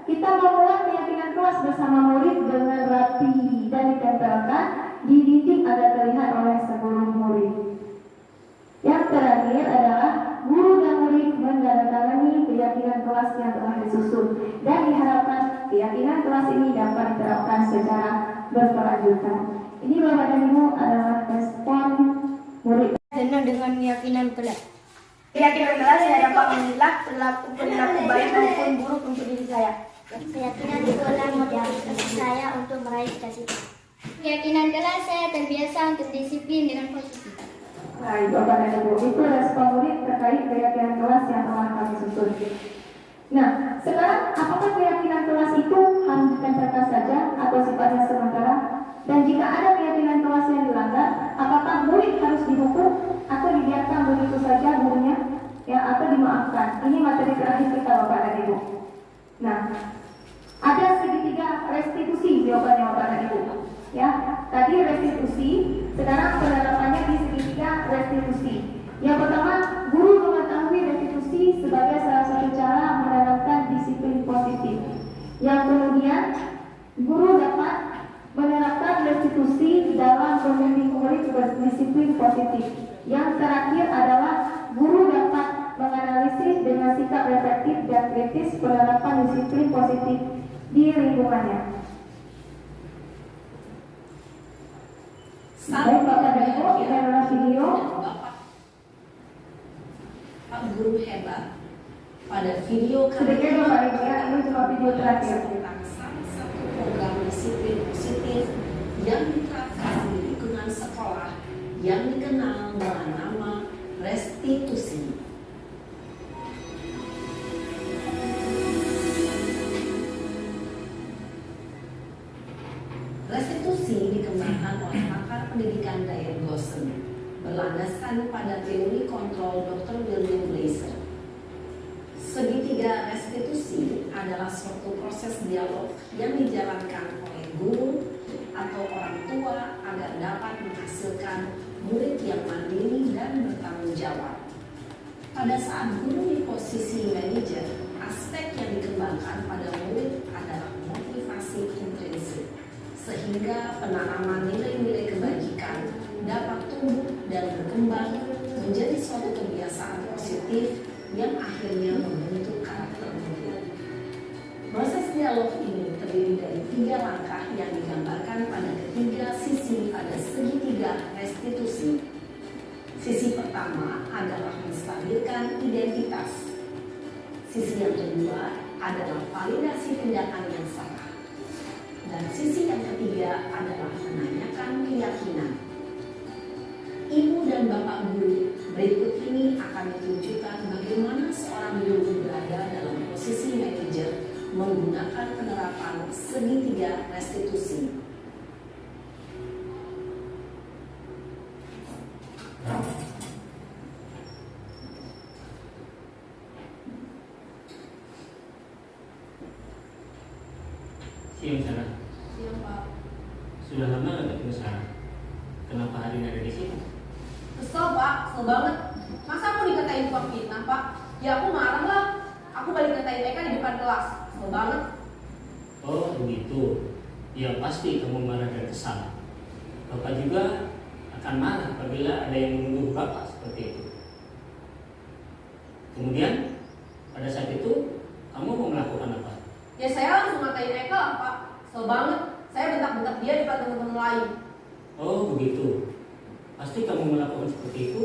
kita membuat keyakinan kelas bersama murid dengan rapi dan ditempelkan di dinding agar terlihat oleh seluruh murid. Yang terakhir adalah guru dan murid menandatangani keyakinan kelas yang telah disusun dan diharapkan keyakinan kelas ini dapat diterapkan secara berkelanjutan. Ini Bapak dan Ibu adalah respon murid. Senang dengan keyakinan kelas. Keyakinan kelas saya dapat menilai perilaku baik maupun buruk untuk diri saya. Keyakinan itu adalah motivasi saya untuk meraih cita-cita. Keyakinan kelas saya terbiasa untuk disiplin dengan positif. Baik, Bapak dan Ibu, itu respon murid terkait keyakinan kelas yang telah kami susun. Nah, sekarang apakah keyakinan kelas itu hanya ditanyakan saja atau sifatnya sementara? Dan jika ada keyakinan kelas yang dilanggar, apakah murid harus dihukum atau dibiarkan begitu saja gurunya? Ya, atau dimaafkan? Ini materi terakhir kita, Bapak dan Ibu. Nah, ada segitiga restitusi jawabannya, Bapak dan Ibu. Ya, tadi restitusi, sekarang penerapannya di segitiga restitusi. Yang pertama, guru mengetahui restitusi sebagai salah satu cara menerapkan disiplin positif. Yang kemudian, guru dapat menerapkan restitusi dalam membimbing murid berdisiplin positif. Yang terakhir adalah guru dapat menganalisis dengan sikap reflektif dan kritis penerapan disiplin positif di lingkungannya. Baik, Bapak dan Ibu, ini adalah video. Pak Guru hebat. Pada video Sedikit Bapak Ibu ya, ini cuma video terakhir. tentang salah satu program disiplin positif yang diterapkan di lingkungan sekolah yang dikenal dengan nama restitusi. Restitusi dikembangkan oleh pakar pendidikan Diane Gosson berlandaskan pada teori kontrol Dr. William Blaser. Segitiga restitusi adalah suatu proses dialog yang dijalankan oleh guru atau orang tua agar dapat menghasilkan murid yang mandiri dan bertanggung jawab. Pada saat guru di posisi manajer, aspek yang dikembangkan pada murid adalah motivasi intrinsik, sehingga penanaman nilai-nilai kebajikan dapat tumbuh dan berkembang menjadi suatu kebiasaan positif yang akhirnya membentuk karakter murid. Proses dialog ini terdiri dari 3 langkah yang digambarkan pada ketiga sisi pada segitiga restitusi. Sisi pertama adalah menstabilkan identitas. Sisi yang kedua adalah validasi tindakan yang salah. Dan sisi yang ketiga adalah menanyakan keyakinan. Ibu dan Bapak Guru, berikut ini akan ditunjukkan bagaimana seorang guru berada dalam posisi manajer menggunakan penerapan segitiga restitusi. Siang sana. Siang Pak. Sudah lama nggak ketemu Sarah? Kenapa hari ini ada di sini? Kesel Pak, kesel banget. Masa aku dikatain tukang fitnah Pak? Ya aku marah lah. Aku balik ngatain Eka di depan kelas. Kesel banget. Oh begitu. Ya pasti kamu marah dan kesal. Bapak juga akan marah apabila ada yang menuduh Bapak seperti itu. Kemudian pada saat itu kamu mau melakukan apa? Ya saya langsung ngatain Eka lah Pak. Kesel banget. Saya bentak-bentak dia di depan teman-teman lain. Oh begitu. Pasti kamu melakukan seperti itu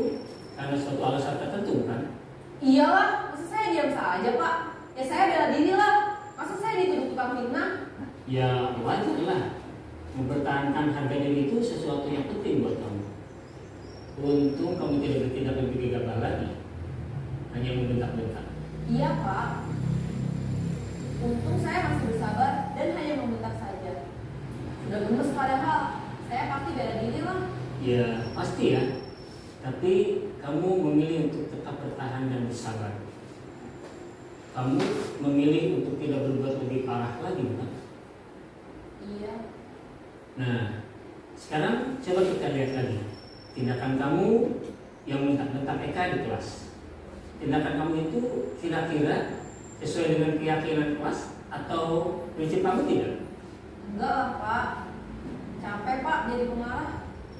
karena suatu alasan tertentu kan? Iyalah, masa saya diam saja Pak? Ya saya bela diri lah. Masa saya dituduh tukang fitnah? Ya wajar lah. Mempertahankan harga diri itu sesuatu yang penting buat kamu. Untung kamu tidak bertindak lebih gegabah lagi. Hanya membentak-bentak. Iya Pak. Untung saya masih bersabar dan hanya membentak saja. Sudah gemes padahal. Saya pasti bela diri lah. Ya pasti ya. Tapi kamu memilih untuk tetap bertahan dan bersabar. Kamu memilih untuk tidak berbuat lebih parah lagi, bukan? Iya. Nah, sekarang coba kita lihat lagi tindakan kamu yang bentak-bentak Eka di kelas. Tindakan kamu itu kira-kira sesuai dengan keyakinan kelas atau prinsip kamu tidak? Enggak lah Pak. Capek Pak jadi pemarah.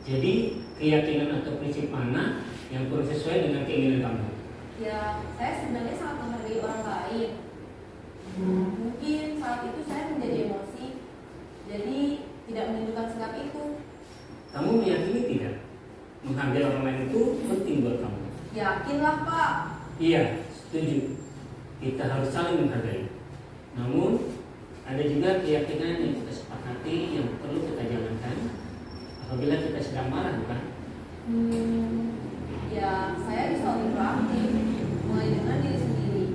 Jadi keyakinan atau prinsip mana yang kurang sesuai dengan keinginan kamu? Ya, saya sebenarnya sangat menghargai orang lain. Mungkin saat itu saya menjadi emosi. Jadi tidak menunjukkan sikap itu. Kamu meyakini tidak? Menghargai orang lain itu penting buat kamu. Yakinlah Pak. Iya, setuju. Kita harus saling menghargai. Namun ada juga keyakinan yang kita sepakati yang perlu kita jalankan apabila kita sedang marah, bukan? Ya, saya bisa lebih proaktif, mulai dengan diri sendiri.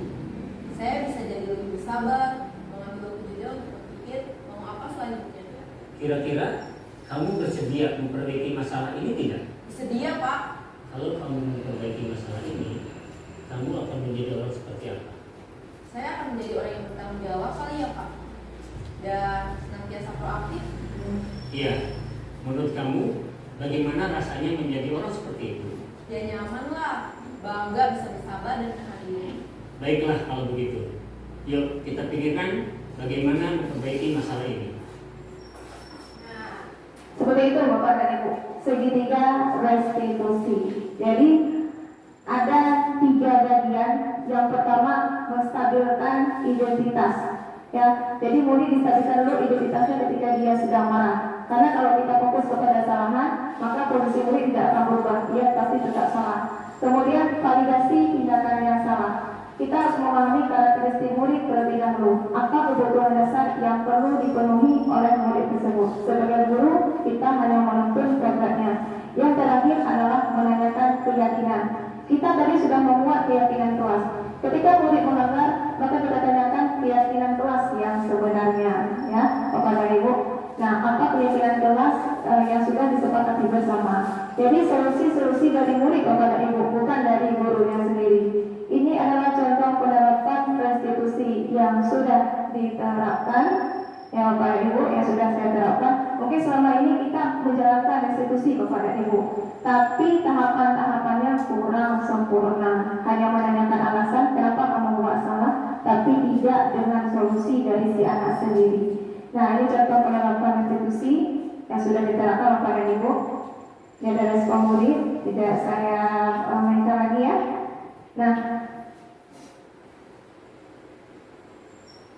Saya bisa jadi lebih bersabar, mengambil waktu jeda untuk berpikir mau apa selanjutnya. Kira-kira kamu bersedia memperbaiki masalah ini tidak? Sedia, Pak. Kalau kamu memperbaiki masalah ini, kamu akan menjadi orang seperti apa? Saya akan menjadi orang yang bertanggung jawab kali ya, Pak. Dan senantiasa proaktif. Iya, menurut kamu bagaimana rasanya menjadi orang seperti itu? Ya nyaman lah, bangga bisa bersabar dan menghadiri. Baiklah kalau begitu. Yuk kita pikirkan bagaimana memperbaiki masalah ini. Seperti itu Bapak dan Ibu, segitiga restitusi. Jadi ada 3 bagian. Yang pertama menstabilkan identitas. Ya, jadi Mudi distabilkan dulu identitasnya ketika dia sedang marah. Karena kalau kita fokus kepada kesalahan, maka kondisi Mudi tidak akan berubah. Dia pasti tetap salah. Kemudian validasi tindakan yang salah. Kita harus memahami karakteristik murid terlebih dahulu. Apa kebutuhan dasar yang perlu dipenuhi oleh murid tersebut. Sebagai guru, kita hanya menuntun programnya. Yang terakhir adalah menanyakan keyakinan. Kita tadi sudah memuat keyakinan kelas. Ketika murid melanggar, maka kita tanyakan keyakinan kelas yang sebenarnya, ya, Bapak dan Ibu. Nah, apa keyakinan kelas yang sudah disepakati bersama? Jadi solusi-solusi dari murid, Bapak dan Ibu, bukan dari gurunya sendiri. Ini adalah contoh penerapan restitusi yang sudah diterapkan, ya Bapak dan Ibu, yang sudah saya terapkan. Mungkin selama ini kita menjalankan restitusi Bapak dan Ibu, tapi tahapan-tahapannya kurang sempurna. Hanya menanyakan alasan kenapa kamu buat salah, tapi tidak dengan solusi dari si anak sendiri. Nah, ini contoh penerapan restitusi yang sudah diterapkan Bapak dan Ibu. Ini ada respon murid, tidak saya mainkan lagi ya. Nah,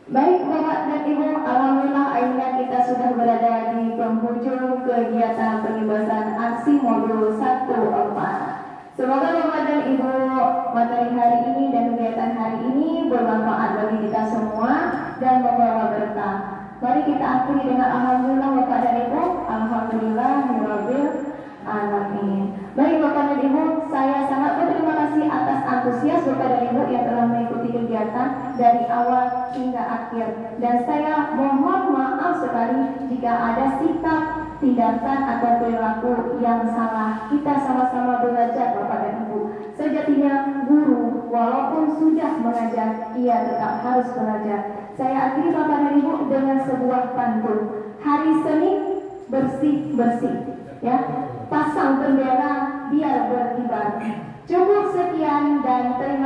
baik Bapak dan Ibu, alhamdulillah akhirnya kita sudah berada di penghujung kegiatan penyebaran aksi modul 1/4. Semoga Bapak dan Ibu materi hari ini dan kegiatan hari ini bermanfaat bagi kita semua dan membawa berkah. Mari kita akhiri dengan alhamdulillah Bapak dan Ibu. Alhamdulillahirabbil alamin. Baik Bapak dan Ibu, saya sangat berterima kasih atas antusias Bapak dan Ibu yang telah mengikuti kegiatan dari awal hingga akhir. Dan saya mohon maaf sekali jika ada sikap, tindakan atau perilaku yang salah. Kita sama-sama belajar Bapak dan Ibu. Sejatinya guru walaupun sudah mengajar, ia tetap harus belajar. Saya akhiri Bapak dan Ibu dengan sebuah pantun. Hari Senin bersih-bersih, ya. Pasang bendera biar berkibar. Cukup sekian dan terima